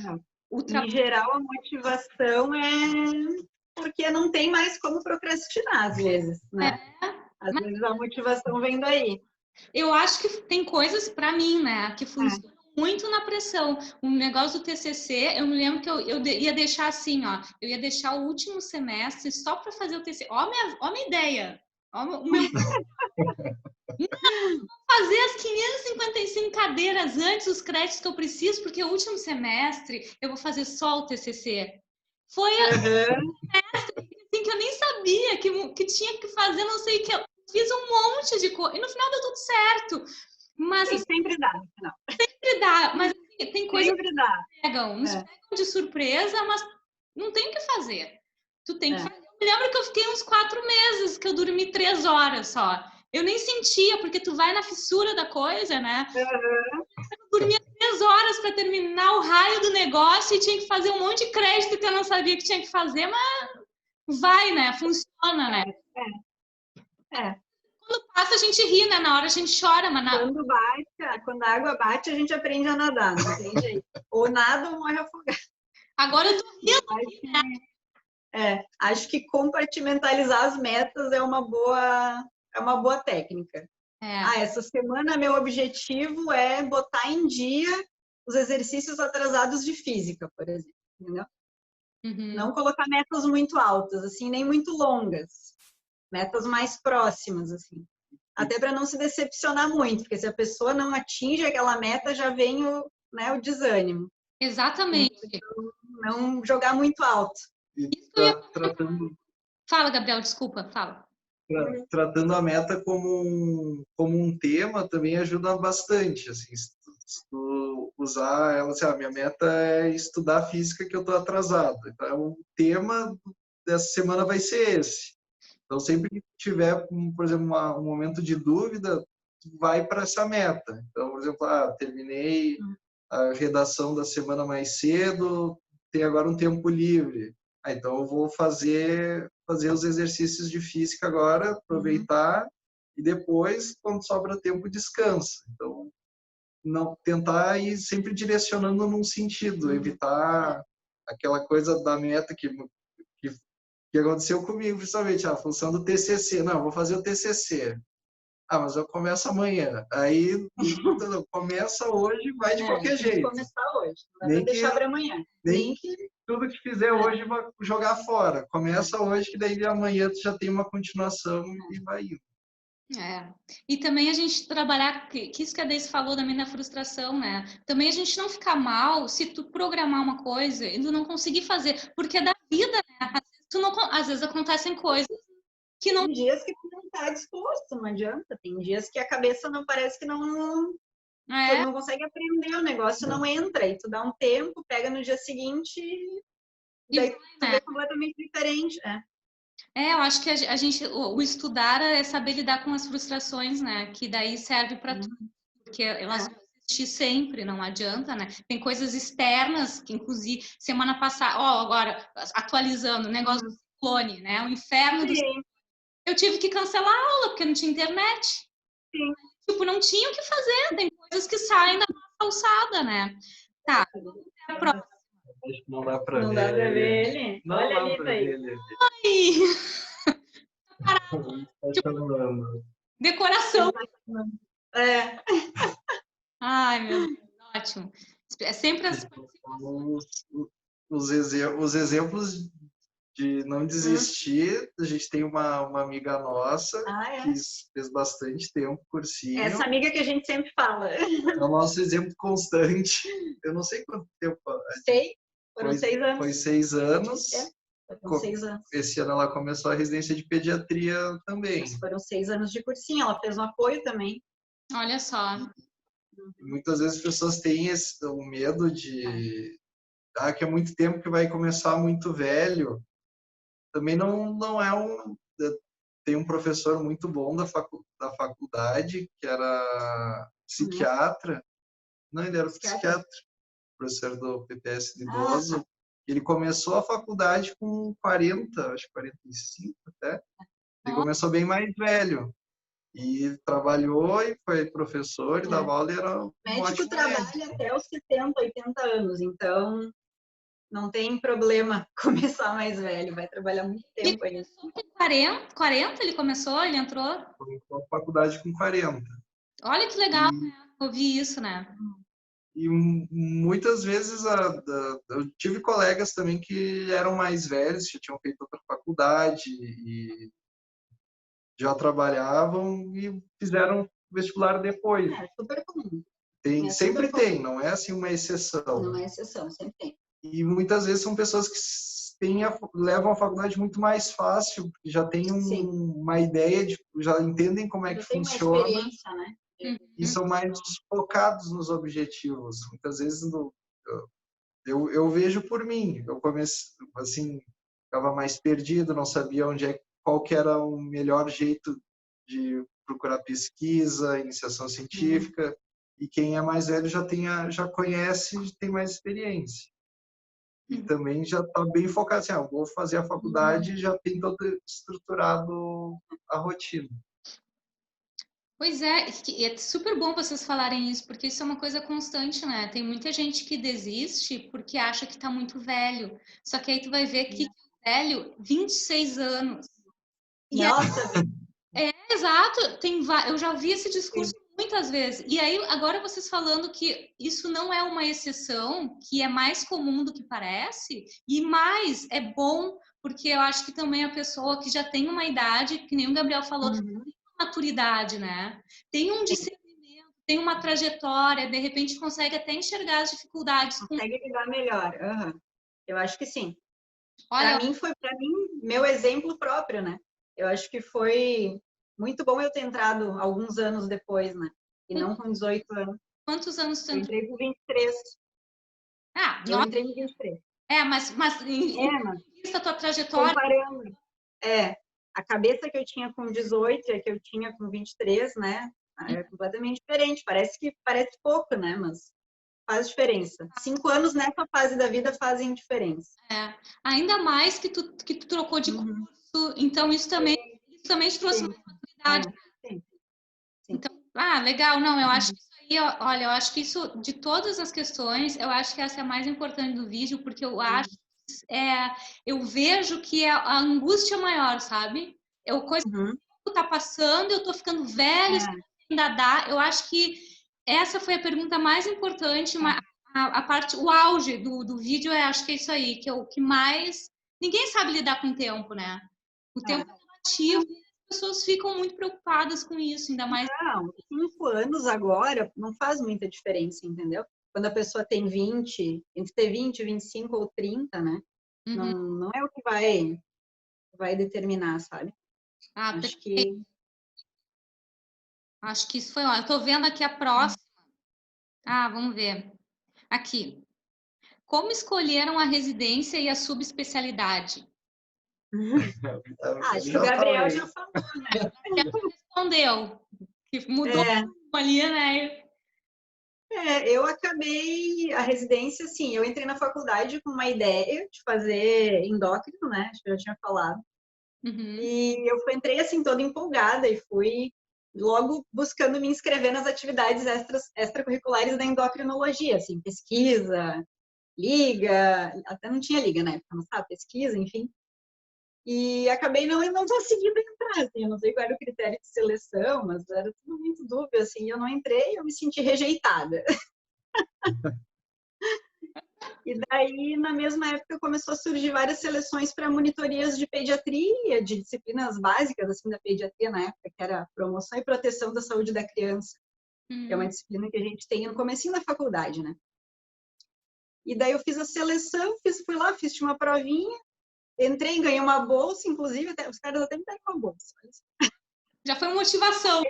o trabalho.
Em geral, a motivação é porque não tem mais como procrastinar, às vezes, né? Às vezes a motivação vem daí.
Eu acho que tem coisas, para mim, né, que funcionam muito na pressão. O negócio do TCC, eu me lembro que eu ia deixar assim, ó, eu ia deixar o último semestre só para fazer o TCC. Ó minha ideia. Ó o meu... fazer as 555 cadeiras antes dos créditos que eu preciso, porque o último semestre eu vou fazer só o TCC. Foi um semestre assim, que eu nem sabia que tinha que fazer, não sei o que. Eu fiz um monte de coisa. E no final deu tudo certo. Mas assim,
sempre dá. Não.
Sempre dá. Mas assim, tem coisas que nos pegam de surpresa, mas não tem o que fazer. Tu tem que fazer. Eu me lembro que eu fiquei uns 4 meses, que eu dormi 3 horas só. Eu nem sentia, porque tu vai na fissura da coisa, né? Eu dormia 3 horas para terminar o raio do negócio e tinha que fazer um monte de crédito que eu não sabia que tinha que fazer, mas vai, né? Funciona, né? Quando passa, a gente ri, né? Na hora a gente chora, mas
quando a água bate, a gente aprende a nadar, não tem jeito. Ou nada ou morre afogado.
Agora eu tô rindo.
Acho que compartimentalizar as metas é uma boa técnica. Essa semana meu objetivo é botar em dia os exercícios atrasados de física, por exemplo, entendeu? Não colocar metas muito altas, assim, nem muito longas. Metas mais próximas, assim. Até para não se decepcionar muito, porque se a pessoa não atinge aquela meta, já vem o desânimo.
Exatamente.
Então, não jogar muito alto.
Fala, Gabriel, desculpa, fala.
Tratando a meta como um tema também ajuda bastante, assim, se tu usar ela, assim, minha meta é estudar física que eu estou atrasado, então o tema dessa semana vai ser esse. Então sempre que tiver, por exemplo, um momento de dúvida, vai para essa meta. Então, por exemplo, terminei a redação da semana mais cedo, tem agora um tempo livre. Então eu vou fazer os exercícios de física agora, aproveitar, e depois, quando sobra tempo, descansa. Então, não tentar ir sempre direcionando num sentido, evitar aquela coisa da meta que aconteceu comigo, principalmente, a função do TCC. Não, eu vou fazer o TCC. Ah, mas eu começo amanhã. Aí, começa hoje, vai de qualquer
Tem que
jeito.
começar hoje, não dá
Nem
pra deixar
que,
para amanhã.
nem que tudo que fizer hoje vai jogar fora. Começa hoje, que daí amanhã tu já tem uma continuação e vai indo.
E também a gente trabalhar, que isso que a Deise falou também da frustração, né? Também a gente não ficar mal se tu programar uma coisa e tu não conseguir fazer, porque é da vida, né? Às vezes acontecem coisas que não...
Tem dias que tu não tá disposto, não adianta. Tem dias que a cabeça não parece que não... Tu não consegue aprender, o negócio não entra. E tu dá um tempo, pega no dia seguinte e daí tu vê completamente diferente.
Eu acho que a gente, o estudar é saber lidar com as frustrações, né? Que daí serve para tudo, porque elas vão existir sempre, não adianta, né? Tem coisas externas, que inclusive semana passada, agora atualizando, o negócio do ciclone, né? O inferno do ciclone. Eu tive que cancelar a aula porque não tinha internet.
Sim.
Tipo, não tinha o que fazer, tem coisas que saem da nossa alçada, né? Tá, até a próxima.
Acho que não dá pra
Não
ver.
dá pra ver ele?
Não
Olha
dá
ali,
pra
tá aí.
ver ele.
Ai!
Tá chamando.
Decoração.
É.
Ai, meu Deus, ótimo. É sempre as...
Os exemplos de não desistir, a gente tem uma amiga nossa que fez bastante tempo cursinho.
Essa amiga que a gente sempre fala.
É o nosso exemplo constante. Eu não sei quanto tempo.
Foram 6 anos.
Foi 6 anos.
Foram 6 anos.
Esse ano ela começou a residência de pediatria também.
Mas foram 6 anos de cursinho. Ela fez um apoio também.
Olha só.
Muitas vezes as pessoas têm o medo de... que é muito tempo que vai começar muito velho. Também não é um... Tem um professor muito bom da faculdade, que era psiquiatra. Não, ele era psiquiatra, professor do PPS de idoso. Ele começou a faculdade com 40, acho que 45 até. Ele começou bem mais velho. E trabalhou e foi professor e dava aula e era um
médico trabalha até os 70, 80 anos, então não tem problema começar mais velho, vai trabalhar muito tempo ainda.
Ele começou com 40 ele começou, ele entrou?
Começou a faculdade com 40.
Olha que legal, né? Ouvir isso, né?
E muitas vezes eu tive colegas também que eram mais velhos, que tinham feito outra faculdade e já trabalhavam e fizeram vestibular depois.
É super comum.
Sempre tem, não é assim uma exceção.
Não é exceção, sempre tem.
E muitas vezes são pessoas que levam a faculdade muito mais fácil, porque já têm uma ideia, já entendem como é que funciona.
Uma experiência, né?
E são mais focados nos objetivos. Muitas vezes eu vejo por mim, eu comecei assim, ficava mais perdido, não sabia qual que era o melhor jeito de procurar pesquisa, iniciação científica, e quem é mais velho já conhece, tem mais experiência. E também já está bem focado assim, vou fazer a faculdade e já tem todo estruturado a rotina.
Pois é super bom vocês falarem isso, porque isso é uma coisa constante, né? Tem muita gente que desiste porque acha que está muito velho. Só que aí tu vai ver que velho, 26 anos.
Nossa!
Exato. Eu já ouvi esse discurso muitas vezes. E aí, agora vocês falando que isso não é uma exceção, que é mais comum do que parece, e mais é bom, porque eu acho que também a pessoa que já tem uma idade, que nem o Gabriel falou, maturidade, né? Tem um discernimento, tem uma trajetória, de repente consegue até enxergar as dificuldades.
Consegue lidar melhor. Eu acho que sim.
Olha,
Para mim, meu exemplo próprio, né? Eu acho que foi muito bom eu ter entrado alguns anos depois, né? E não com 18 anos.
Quantos anos tu entrou?
Eu entrei com 23. Eu entrei com 23.
Mas vista a tua trajetória...
Comparando. A cabeça que eu tinha com 18 e a que eu tinha com 23, né? É completamente diferente. Parece pouco, né? Mas faz diferença. 5 anos nessa fase da vida fazem diferença.
Ainda mais que tu trocou de curso. Então, isso também te trouxe mais maturidade.
Sim.
Então, legal. Não, eu acho que isso aí, olha, eu acho que isso, de todas as questões, eu acho que essa é a mais importante do vídeo, porque eu acho, eu vejo que é a angústia maior, sabe? tá passando, eu tô ficando velha, isso ainda dá. Eu acho que essa foi a pergunta mais importante, a parte, o auge do vídeo, acho que é isso aí, que é o que mais... Ninguém sabe lidar com o tempo, né? O tempo é relativo, e as pessoas ficam muito preocupadas com isso, ainda mais...
Não, 5 anos agora não faz muita diferença, entendeu? Quando a pessoa tem 20, entre ter 20, 25 ou 30, né? Não é o que vai determinar, sabe?
Acho que isso foi ó. Eu tô vendo aqui a próxima. Vamos ver. Aqui. Como escolheram a residência e a subespecialidade?
Acho que o Gabriel já falou, né?
Respondeu. Que mudou ali, né?
Eu acabei a residência, assim, eu entrei na faculdade com uma ideia de fazer endócrino, né? Acho que eu já tinha falado. E eu entrei, assim, toda empolgada e fui logo buscando me inscrever nas atividades extracurriculares da endocrinologia, assim, pesquisa, liga, até não tinha liga na época, não sabe? Pesquisa, enfim. E acabei não conseguindo entrar, assim, eu não sei qual era o critério de seleção, mas era tudo muito dúbio, assim, eu não entrei, eu me senti rejeitada. E daí, na mesma época, começou a surgir várias seleções para monitorias de pediatria, de disciplinas básicas, assim, da pediatria na época, que era promoção e proteção da saúde da criança, que é uma disciplina que a gente tem no comecinho da faculdade, né? E daí eu fiz a seleção, fui lá, fiz uma provinha, entrei, ganhei uma bolsa, inclusive, os caras até me deram uma bolsa.
Já foi motivação.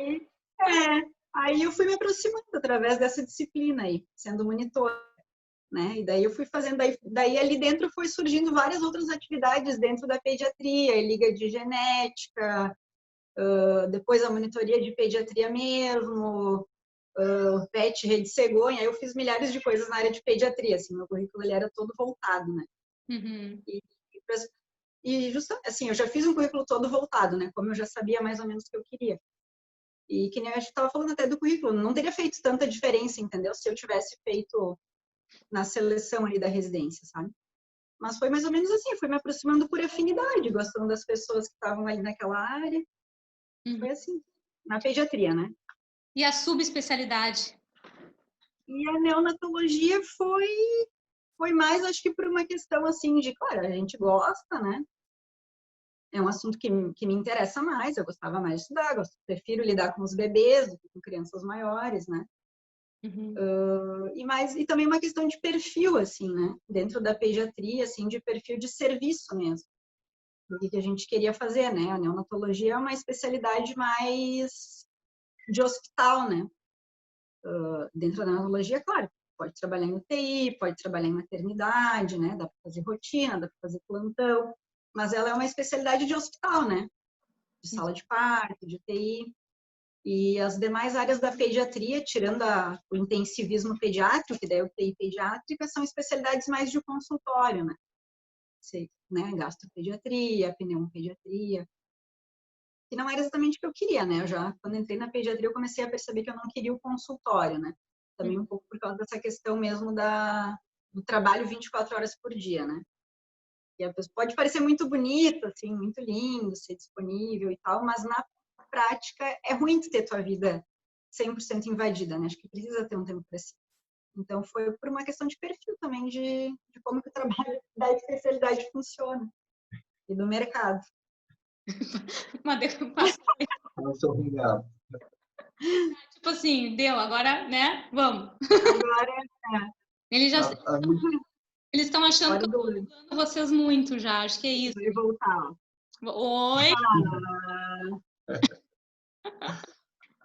Aí eu fui me aproximando através dessa disciplina aí, sendo monitor, né? E daí eu fui fazendo, daí ali dentro foi surgindo várias outras atividades dentro da pediatria, liga de genética, depois a monitoria de pediatria mesmo, PET, Rede Cegonha, eu fiz milhares de coisas na área de pediatria, assim, meu currículo ele era todo voltado, né? E justamente, assim, eu já fiz um currículo todo voltado, né? Como eu já sabia mais ou menos o que eu queria. E que nem a gente estava falando até do currículo, não teria feito tanta diferença, entendeu? Se eu tivesse feito na seleção ali da residência, sabe? Mas foi mais ou menos assim, foi me aproximando por afinidade, gostando das pessoas que estavam ali naquela área. Foi assim, na pediatria, né?
E a subespecialidade?
E a neonatologia foi mais, acho que por uma questão assim de, claro, a gente gosta, né? É um assunto que me interessa mais, eu gostava mais de estudar, prefiro lidar com os bebês do que com crianças maiores, né? E também uma questão de perfil, assim, né? Dentro da pediatria, assim, de perfil de serviço mesmo. O que a gente queria fazer, né? A neonatologia é uma especialidade mais de hospital, né? Dentro da neonatologia, claro, pode trabalhar em UTI, pode trabalhar em maternidade, né? Dá para fazer rotina, dá para fazer plantão, mas ela é uma especialidade de hospital, né? De sala de parto, de UTI. E as demais áreas da pediatria, tirando o intensivismo pediátrico, que daí é UTI pediátrica, são especialidades mais de consultório, né? Gastropediatria, pneumopediatria, que não era exatamente o que eu queria, né? Quando entrei na pediatria, eu comecei a perceber que eu não queria o consultório, né? Também um pouco por causa dessa questão mesmo do trabalho 24 horas por dia, né? E a pessoa pode parecer muito bonito, assim, muito lindo, ser disponível e tal, mas na prática é ruim ter tua vida 100% invadida, né? Acho que precisa ter um tempo para si. Então foi por uma questão de perfil também, de como que o trabalho da especialidade funciona e do mercado.
Tipo assim, deu, agora, né? Vamos.
Agora
Eles estão achando que eu tô ajudando vocês muito já, acho que é isso.
Vou voltar.
Oi!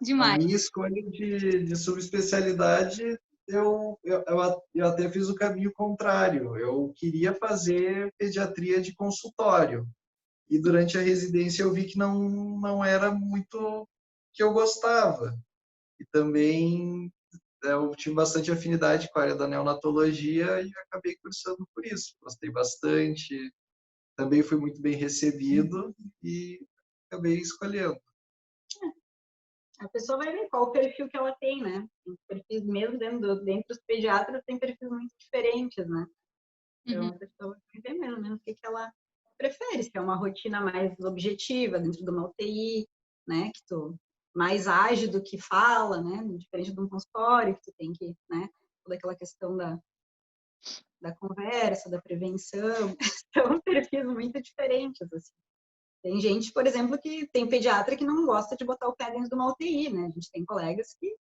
Demais.
A minha escolha de subespecialidade, eu até fiz o caminho contrário. Eu queria fazer pediatria de consultório. E durante a residência eu vi que não era muito que eu gostava. E também eu tive bastante afinidade com a área da neonatologia e acabei cursando por isso. Gostei bastante, também fui muito bem recebido e acabei escolhendo.
A pessoa vai ver qual o perfil que ela tem, né? Tem perfis mesmo dentro dos pediatras, tem perfis muito diferentes, né? Então, a pessoa vai ver mesmo o que ela prefere, se é uma rotina mais objetiva dentro de uma UTI, né? Que tu mais age do que fala, né? Diferente de um consultório, que tu tem que, né? Toda aquela questão da conversa, da prevenção. São perfis muito diferentes, assim. Tem gente, por exemplo, que tem pediatra que não gosta de botar o pé dentro de uma UTI, né? A gente tem colegas que,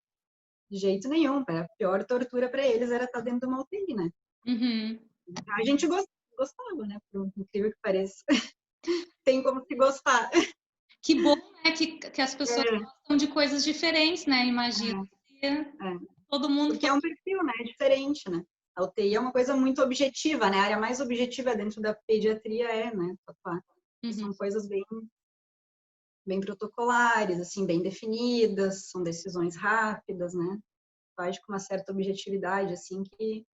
de jeito nenhum, a pior tortura para eles era estar dentro de uma UTI, né?
Uhum.
A gente gostava, né? Por incrível que pareça. Tem como se gostar.
Que bom, né? Que as pessoas gostam de coisas diferentes, né? Imagina todo mundo...
Porque é um perfil, né? Diferente, né? A UTI é uma coisa muito objetiva, né? A área mais objetiva dentro da pediatria né? São coisas bem protocolares, assim, bem definidas, são decisões rápidas, né? Faz com uma certa objetividade, assim, que...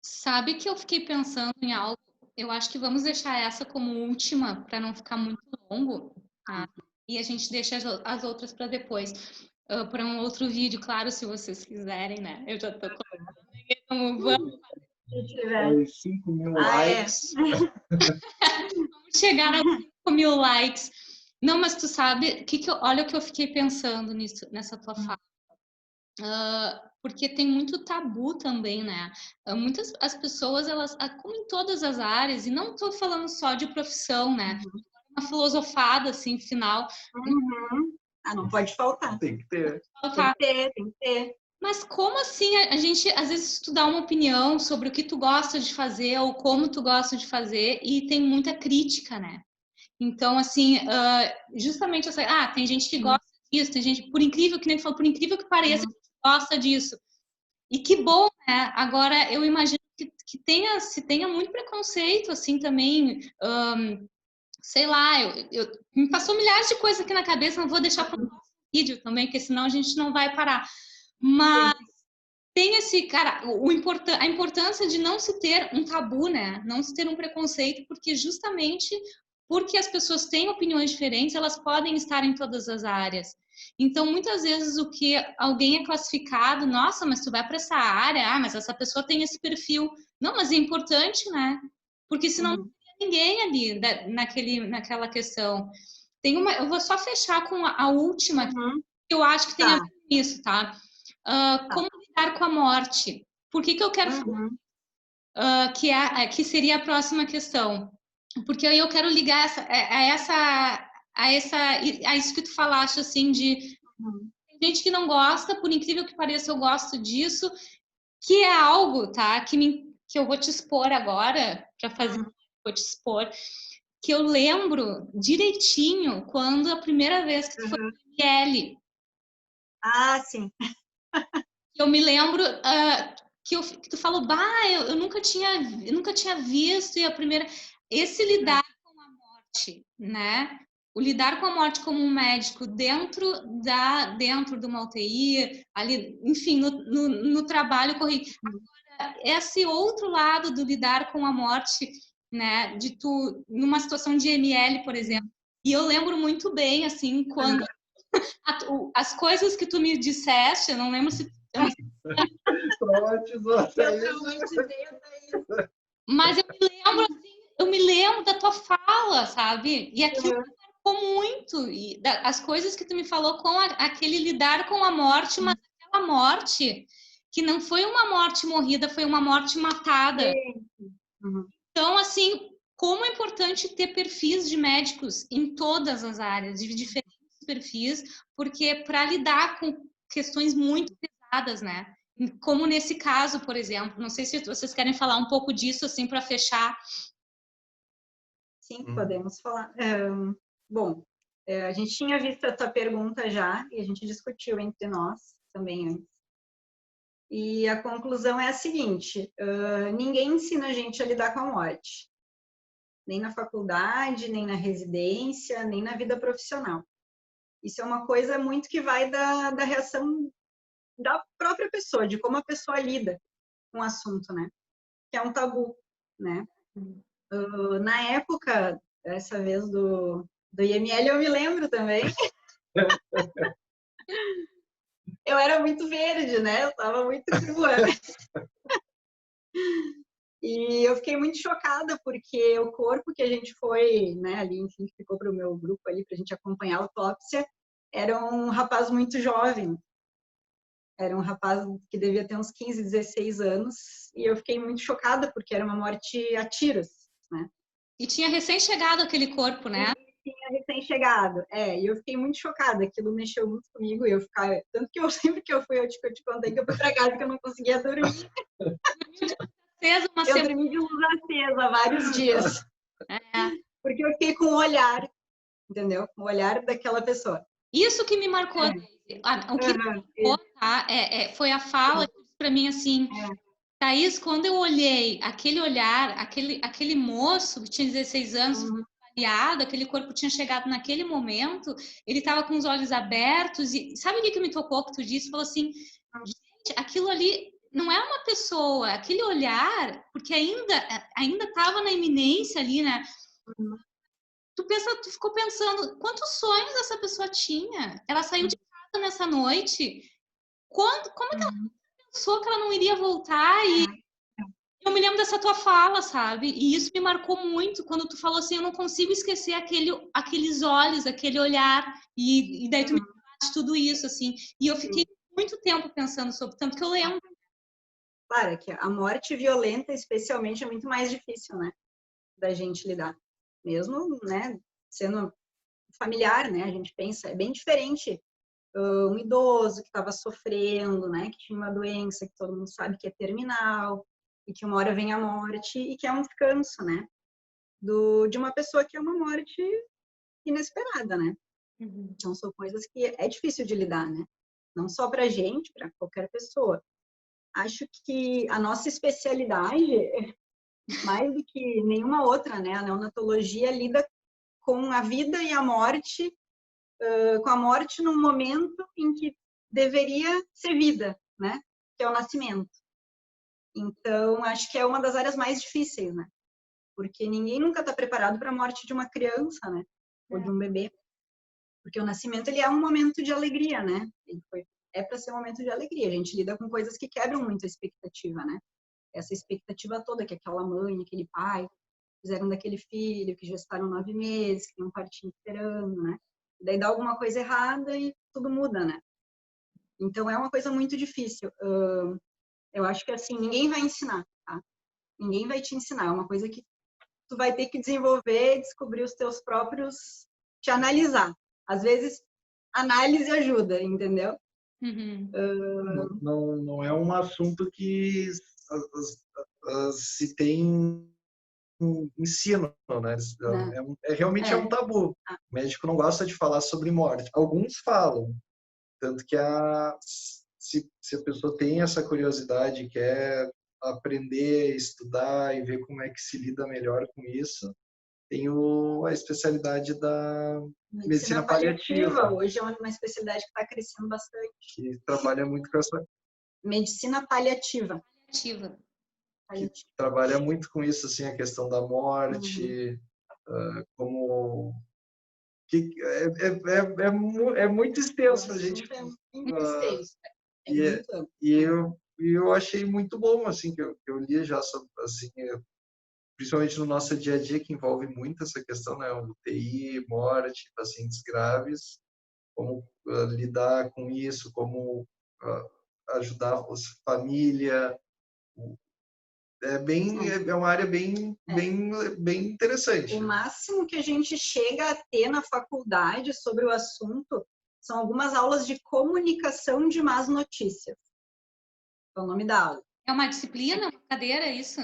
Sabe que eu fiquei pensando em algo, eu acho que vamos deixar essa como última, para não ficar muito longo, tá? E a gente deixa as outras para depois, para um outro vídeo, claro, se vocês quiserem, né? Eu já tô como vamos
5.000 likes.
Vamos chegar a 5.000 likes. Não, mas tu sabe, olha o que eu fiquei pensando nessa tua fala. Porque tem muito tabu também, né? Muitas as pessoas, elas, como em todas as áreas, e não estou falando só de profissão, né? Uma filosofada, assim, final.
Não pode faltar.
Tem que ter.
Tem que ter.
Mas como assim a gente, às vezes, tu dá uma opinião sobre o que tu gosta de fazer ou como tu gosta de fazer e tem muita crítica, né? Então, assim, justamente essa... tem gente que gosta disso, tem gente, por incrível que nem tu falou, por incrível que pareça, gosta disso. E que bom, né? Agora, eu imagino que se tenha muito preconceito, assim, também. Sei lá, me passou milhares de coisas aqui na cabeça, não vou deixar para o nosso vídeo também, porque senão a gente não vai parar. Mas tem esse, cara, a importância de não se ter um tabu, né? Não se ter um preconceito, porque justamente porque as pessoas têm opiniões diferentes, elas podem estar em todas as áreas. Então, muitas vezes o que alguém é classificado, nossa, mas tu vai para essa área, mas essa pessoa tem esse perfil. Não, mas é importante, né? Porque senão não tem ninguém ali naquela questão. Eu vou só fechar com a última, que eu acho que tem a ver com isso, tá? Como lidar com a morte? Por que eu quero falar que seria a próxima questão? Porque aí eu quero ligar a isso que tu falaste, assim, de gente que não gosta, por incrível que pareça, eu gosto disso, que é algo, tá? Que eu vou te expor agora, para fazer, vou te expor, que eu lembro direitinho quando a primeira vez que tu foi no ML.
Sim.
Eu me lembro que tu falou, eu nunca tinha visto, e a primeira... Esse lidar com a morte, né? O lidar com a morte como um médico dentro de uma UTI, ali, enfim, no trabalho corrido. Agora, esse outro lado do lidar com a morte, né? De tu, numa situação de ML, por exemplo. E eu lembro muito bem, assim, quando as coisas que tu me disseste, eu não lembro se... Mas eu me lembro da tua fala, sabe? E aquilo me marcou muito. E as coisas que tu me falou com aquele lidar com a morte, mas aquela morte que não foi uma morte morrida, foi uma morte matada. Então, assim, como é importante ter perfis de médicos em todas as áreas, de diferentes perfis, porque para lidar com questões muito pesadas, né? Como nesse caso, por exemplo. Não sei se vocês querem falar um pouco disso, assim, para fechar.
Sim, podemos falar. Bom, a gente tinha visto a tua pergunta já, e a gente discutiu entre nós também antes. E a conclusão é a seguinte, ninguém ensina a gente a lidar com a morte. Nem na faculdade, nem na residência, nem na vida profissional. Isso é uma coisa muito que vai da reação da própria pessoa, de como a pessoa lida com o assunto, né? Que é um tabu, né? Na época, dessa vez do IML, eu me lembro também. Eu era muito verde, né? Eu estava muito crua. E eu fiquei muito chocada, porque o corpo que a gente foi, né, ali, enfim, ficou para o meu grupo ali, para a gente acompanhar a autópsia, era um rapaz muito jovem. Era um rapaz que devia ter uns 15, 16 anos. E eu fiquei muito chocada, porque era uma morte a tiros, né?
E tinha recém-chegado aquele corpo, né?
Tinha recém-chegado. E eu fiquei muito chocada. Aquilo mexeu muito comigo. E eu ficava... Tanto que eu sempre que eu fui, eu te contei que eu fui para casa que eu não conseguia dormir. Eu dormi de luz acesa vários dias. Porque eu fiquei com o olhar, entendeu? Com o olhar daquela pessoa.
Isso que me marcou. O que me marcou, tá? Foi a fala para mim assim, Thaís, quando eu olhei aquele olhar, aquele moço que tinha 16 anos, aliado, aquele corpo tinha chegado naquele momento, ele estava com os olhos abertos e sabe o que me tocou que tu disse? Falou assim, gente, aquilo ali não é uma pessoa, aquele olhar, porque ainda estava na iminência ali, né? Tu ficou pensando, quantos sonhos essa pessoa tinha? Ela saiu de casa nessa noite. Como é que ela pensou que ela não iria voltar? E eu me lembro dessa tua fala, sabe? E isso me marcou muito quando tu falou assim, eu não consigo esquecer aqueles olhos, aquele olhar. E daí tu me falaste tudo isso, assim. E eu fiquei muito tempo pensando sobre, tanto que eu lembro.
Claro, que a morte violenta, especialmente, é muito mais difícil, né? Da gente lidar. Mesmo, né? Sendo familiar, né? A gente pensa, é bem diferente um idoso que estava sofrendo, né? Que tinha uma doença que todo mundo sabe que é terminal e que uma hora vem a morte e que é um descanso, né? De uma pessoa que é uma morte inesperada, né? Então, são coisas que é difícil de lidar, né? Não só para gente, para qualquer pessoa. Acho que a nossa especialidade, mais do que nenhuma outra, né? A neonatologia lida com a vida e a morte, com a morte num momento em que deveria ser vida, né? Que é o nascimento. Então, acho que é uma das áreas mais difíceis, né? Porque ninguém nunca está preparado para a morte de uma criança, né? Ou de um bebê. Porque o nascimento, ele é um momento de alegria, né? É para ser um momento de alegria. A gente lida com coisas que quebram muito a expectativa, né? Essa expectativa toda que aquela mãe, aquele pai fizeram daquele filho, que gestaram 9 meses, que tem um partinho esperando, né? E daí dá alguma coisa errada e tudo muda, né? Então, é uma coisa muito difícil. Eu acho que, assim, ninguém vai ensinar, tá? Ninguém vai te ensinar. É uma coisa que tu vai ter que desenvolver, descobrir os teus próprios... te analisar. Às vezes, análise ajuda, entendeu?
Não é um assunto que se tem ensino, né? Realmente é um tabu. O médico não gosta de falar sobre morte. Alguns falam, tanto que se a pessoa tem essa curiosidade, quer aprender, estudar e ver como é que se lida melhor com isso, tem a especialidade da medicina paliativa.
Hoje é uma especialidade que está crescendo bastante.
Que trabalha muito com essa...
Medicina paliativa.
Que trabalha muito com isso, assim, a questão da morte, como... Que é muito extenso para a gente...
É muito extenso.
E eu achei muito bom, assim, que eu li já sobre, assim, principalmente no nosso dia a dia, que envolve muito essa questão, né? UTI, morte, pacientes graves, como lidar com isso, como ajudar a família. É uma área bem interessante.
O máximo que a gente chega a ter na faculdade sobre o assunto são algumas aulas de comunicação de más notícias. É o nome da aula.
É uma disciplina, uma cadeira, isso?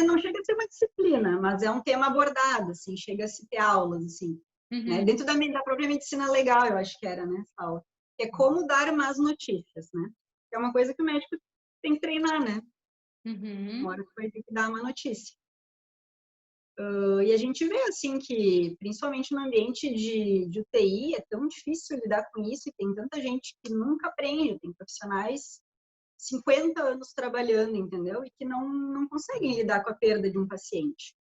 Não chega a ser uma disciplina, mas é um tema abordado, assim, chega a se ter aulas, assim. Né? Dentro da própria medicina legal, eu acho que era, né, essa aula. É como dar más notícias, né? É uma coisa que o médico tem que treinar, né? Uma hora que vai ter que dar uma notícia. E a gente vê, assim, que, principalmente no ambiente de UTI, é tão difícil lidar com isso e tem tanta gente que nunca aprende, tem profissionais 50 anos trabalhando, entendeu? E que não conseguem lidar com a perda de um paciente.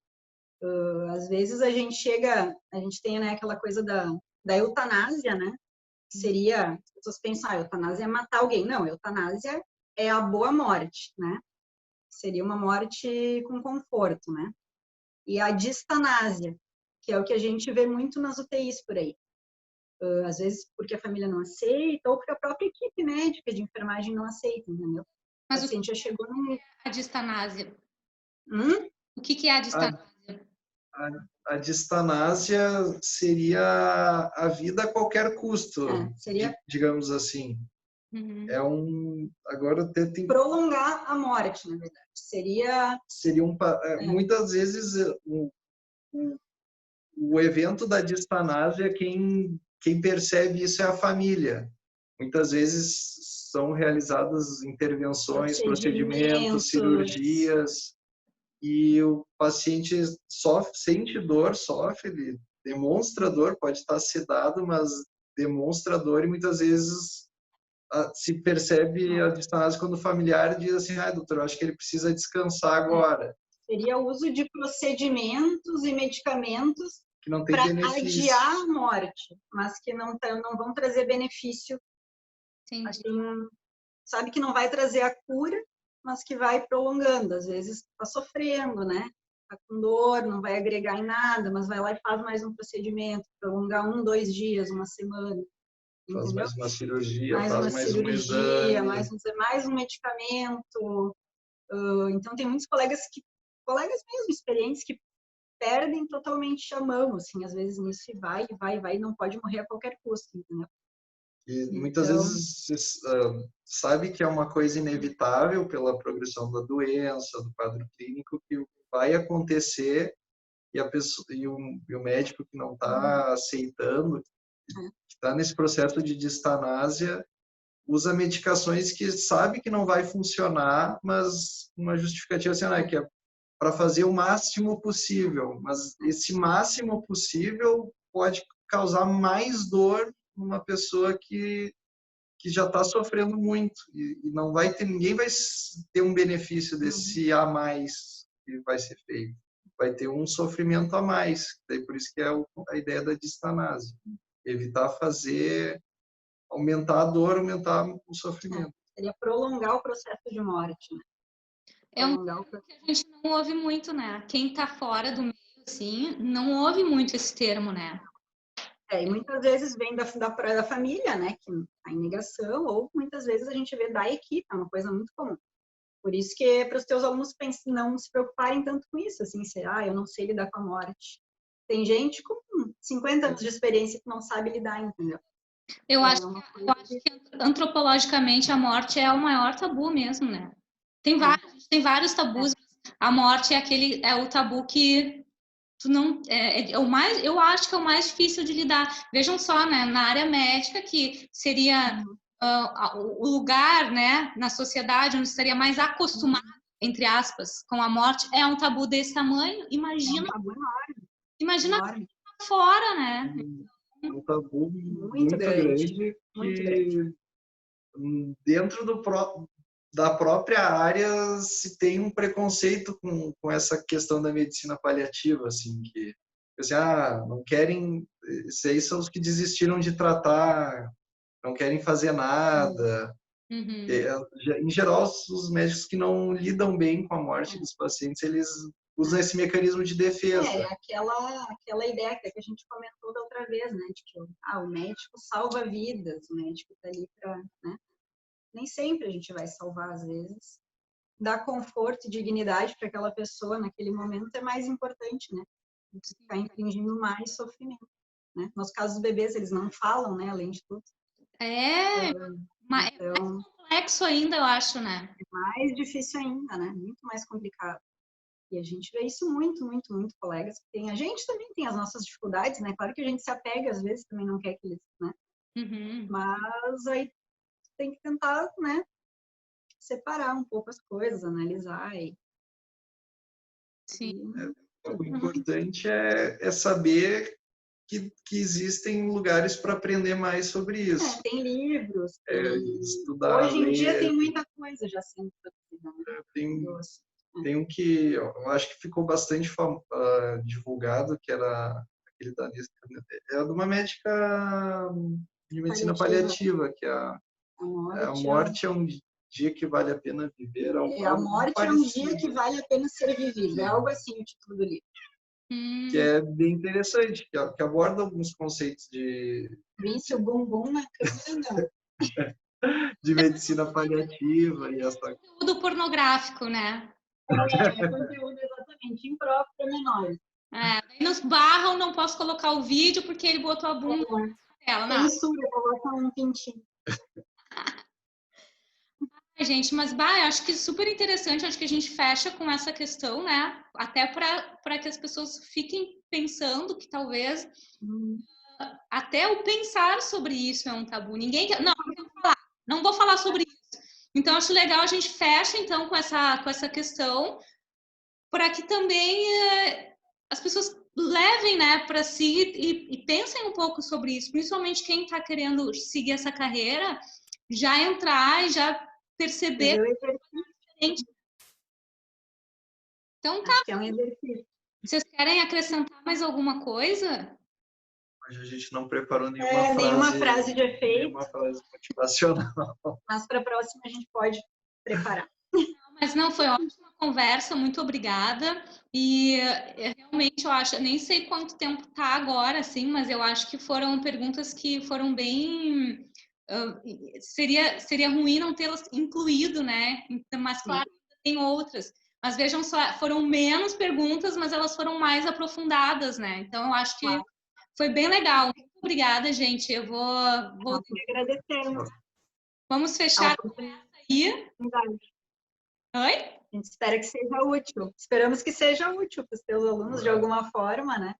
Às vezes a gente tem, né, aquela coisa da eutanásia, né? Que seria, as pessoas pensam, a eutanásia é matar alguém. Não, a eutanásia é a boa morte, né? seria uma morte com conforto, né? E a distanásia, que é o que a gente vê muito nas UTIs por aí. Às vezes porque a família não aceita, ou porque a própria equipe médica de enfermagem não aceita, entendeu?
Mas
O paciente já chegou num...
a distanásia?
Hum?
O que é a distanásia?
A distanásia seria a vida a qualquer custo,
seria...
digamos assim.
Uhum.
Agora tem
prolongar a morte, na verdade. Seria
muitas vezes o evento da distanásia, quem percebe isso é a família. Muitas vezes são realizadas intervenções, procedimentos, cirurgias, e o paciente sente dor, sofre, ele demonstra dor, pode estar sedado, mas demonstra dor, e muitas vezes se percebe a distanásia quando o familiar diz assim, doutor, eu acho que ele precisa descansar agora.
Seria o uso de procedimentos e medicamentos
que não tem benefício,
adiar a morte, mas que não vão trazer benefício.
Sim.
Assim, sabe que não vai trazer a cura, mas que vai prolongando. Às vezes está sofrendo, né? Está com dor, não vai agregar em nada, mas vai lá e faz mais um procedimento, prolongar 1, 2 dias, uma semana.
Faz
entendeu?
mais uma cirurgia,
mais
faz
uma
mais
cirurgia,
um exame.
mais um medicamento. Então, tem muitos colegas mesmo experientes que perdem totalmente a mão, assim, às vezes nisso, e vai, não pode morrer a qualquer custo, entendeu?
E muitas vezes sabe que é uma coisa inevitável pela progressão da doença, do quadro clínico, que vai acontecer, e a pessoa e o médico que não está aceitando, que está nesse processo de distanásia, usa medicações que sabe que não vai funcionar, mas uma justificativa assim, que é para fazer o máximo possível, mas esse máximo possível pode causar mais dor numa pessoa que já está sofrendo muito, e não vai ter, ninguém vai ter um benefício desse a mais que vai ser feito, vai ter um sofrimento a mais. Daí por isso que é a ideia da distanásia, evitar aumentar a dor, aumentar o sofrimento.
Seria prolongar o processo de morte, né?
É um termo que a gente não ouve muito, né? Quem está fora do meio, assim, não ouve muito esse termo, né?
E muitas vezes vem da família, né, que está em negação, ou muitas vezes a gente vê da equipe, é uma coisa muito comum. Por isso que é para os teus alunos não se preocuparem tanto com isso, assim, eu não sei lidar com a morte. Tem gente com 50 anos de experiência que não sabe lidar, entendeu?
Eu acho que antropologicamente a morte é o maior tabu mesmo, né? Tem vários tabus. A morte é o tabu que tu não o mais, eu acho que é o mais difícil de lidar. Vejam só, né, na área médica, que seria o lugar, né, na sociedade onde estaria mais acostumado, entre aspas, com a morte, é um tabu desse tamanho. Imagina,
enorme.
Fora, né?
Um tabu muito grande que dentro da própria área se tem um preconceito com essa questão da medicina paliativa, assim, que assim, não querem, esses aí são os que desistiram de tratar, não querem fazer nada. Em geral, os médicos que não lidam bem com a morte dos pacientes, eles usam esse mecanismo de defesa.
Aquela ideia que a gente comentou da outra vez, né, de que o médico salva vidas, o médico está ali para, né? Nem sempre a gente vai salvar, às vezes. Dar conforto e dignidade para aquela pessoa naquele momento é mais importante, né? Ficar infligindo mais sofrimento, né? Nos casos dos bebês, eles não falam, né? Além de tudo.
É mais complexo ainda, eu acho, né?
É mais difícil ainda, né? Muito mais complicado. E a gente vê isso muito, muito, muito, colegas que tem. A gente também tem as nossas dificuldades, né? Claro que a gente se apega, às vezes, também não quer que eles, né? Mas aí tem que tentar, né, separar um pouco as coisas, analisar.
Sim.
O importante é saber que existem lugares para aprender mais sobre isso.
Tem livros.
Estudar,
hoje em dia tem muita coisa já sendo produzida. Né?
Tem um que eu acho que ficou bastante divulgado, que era aquele da de uma médica de medicina paliativa, que a morte é um dia que vale a pena viver.
A morte é um dia que vale a pena ser vivido. É algo assim o título do livro.
Que é bem interessante, que aborda alguns conceitos de
Vence o bumbum na câmera, não.
de medicina paliativa e essa...
Conteúdo pornográfico, né?
É conteúdo exatamente impróprio para menores.
Daí nos barram, não posso colocar o vídeo porque ele botou a bunda na tela. Não.
Censura, coloca um pintinho.
Gente, mas eu acho que super interessante, acho que a gente fecha com essa questão, né? Até para que as pessoas fiquem pensando que talvez até o pensar sobre isso é um tabu. Ninguém quer, não vou falar sobre isso. Então acho legal a gente fecha então com essa questão para que também as pessoas levem, né, para si e pensem um pouco sobre isso, principalmente quem está querendo seguir essa carreira, já entrar e já perceber diferente. Então tá.
É um exercício.
Vocês querem acrescentar mais alguma coisa?
Hoje a gente não preparou nenhuma
frase de efeito.
Nenhuma frase motivacional.
Mas para a próxima a gente pode preparar.
Mas não, foi ótima conversa, muito obrigada. E realmente eu acho, nem sei quanto tempo tá agora, assim, mas eu acho que foram perguntas que foram bem... seria ruim não tê-las incluído, né? Mas claro, tem outras. Mas vejam só, foram menos perguntas, mas elas foram mais aprofundadas, né? Então eu acho que foi bem legal. Muito obrigada, gente. Eu vou
agradecemos.
Vamos fechar aí. Oi?
A gente espera que seja útil. Esperamos que seja útil para os teus alunos de alguma forma, né?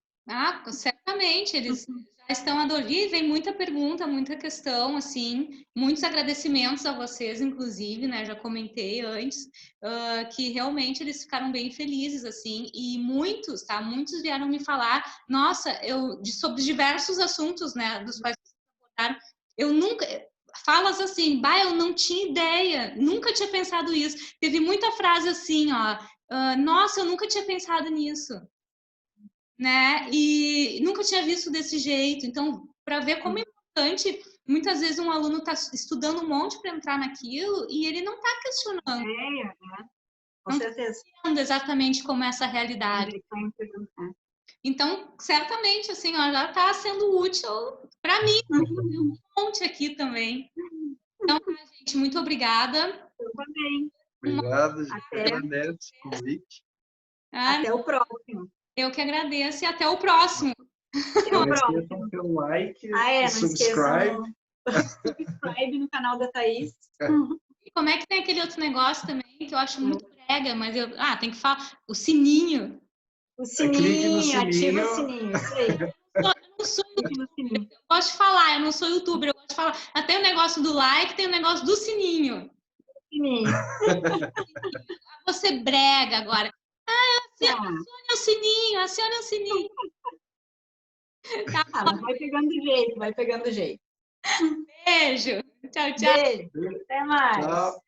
Certamente. Eles já estão adorando. Vem muita pergunta, muita questão, assim. Muitos agradecimentos a vocês, inclusive, né? Já comentei antes, que realmente eles ficaram bem felizes, assim. E muitos, tá? Muitos vieram me falar, nossa, sobre diversos assuntos, né? Dos quais vocês abordaram. Eu nunca... Falas assim, eu não tinha ideia, nunca tinha pensado isso. Teve muita frase assim, nossa, eu nunca tinha pensado nisso, né? E nunca tinha visto desse jeito. Então, para ver como é importante, muitas vezes um aluno está estudando um monte para entrar naquilo e ele não está questionando.
Com certeza.
Não está exatamente como é essa realidade. Então, certamente, assim, já está sendo útil para mim. Um monte aqui também. Então, gente, muito obrigada.
Eu também.
Obrigado, a gente agradece o convite.
Até o próximo.
Eu que agradeço e até o próximo.
Não esqueçam pelo like, subscribe.
Subscribe no canal da Thaís.
E como é que tem aquele outro negócio também que eu acho muito brega, mas tem que falar, o sininho.
O sininho, ativa o sininho, isso aí.
Eu não sou youtuber, eu gosto de falar, eu não sou youtuber, eu gosto de falar. Até o negócio do like, tem o negócio do sininho.
Sininho.
Você brega agora. Acione o sininho, acione o sininho.
Tá, mas vai pegando jeito.
Beijo. Tchau, tchau.
Beijo. Até mais.
Tchau.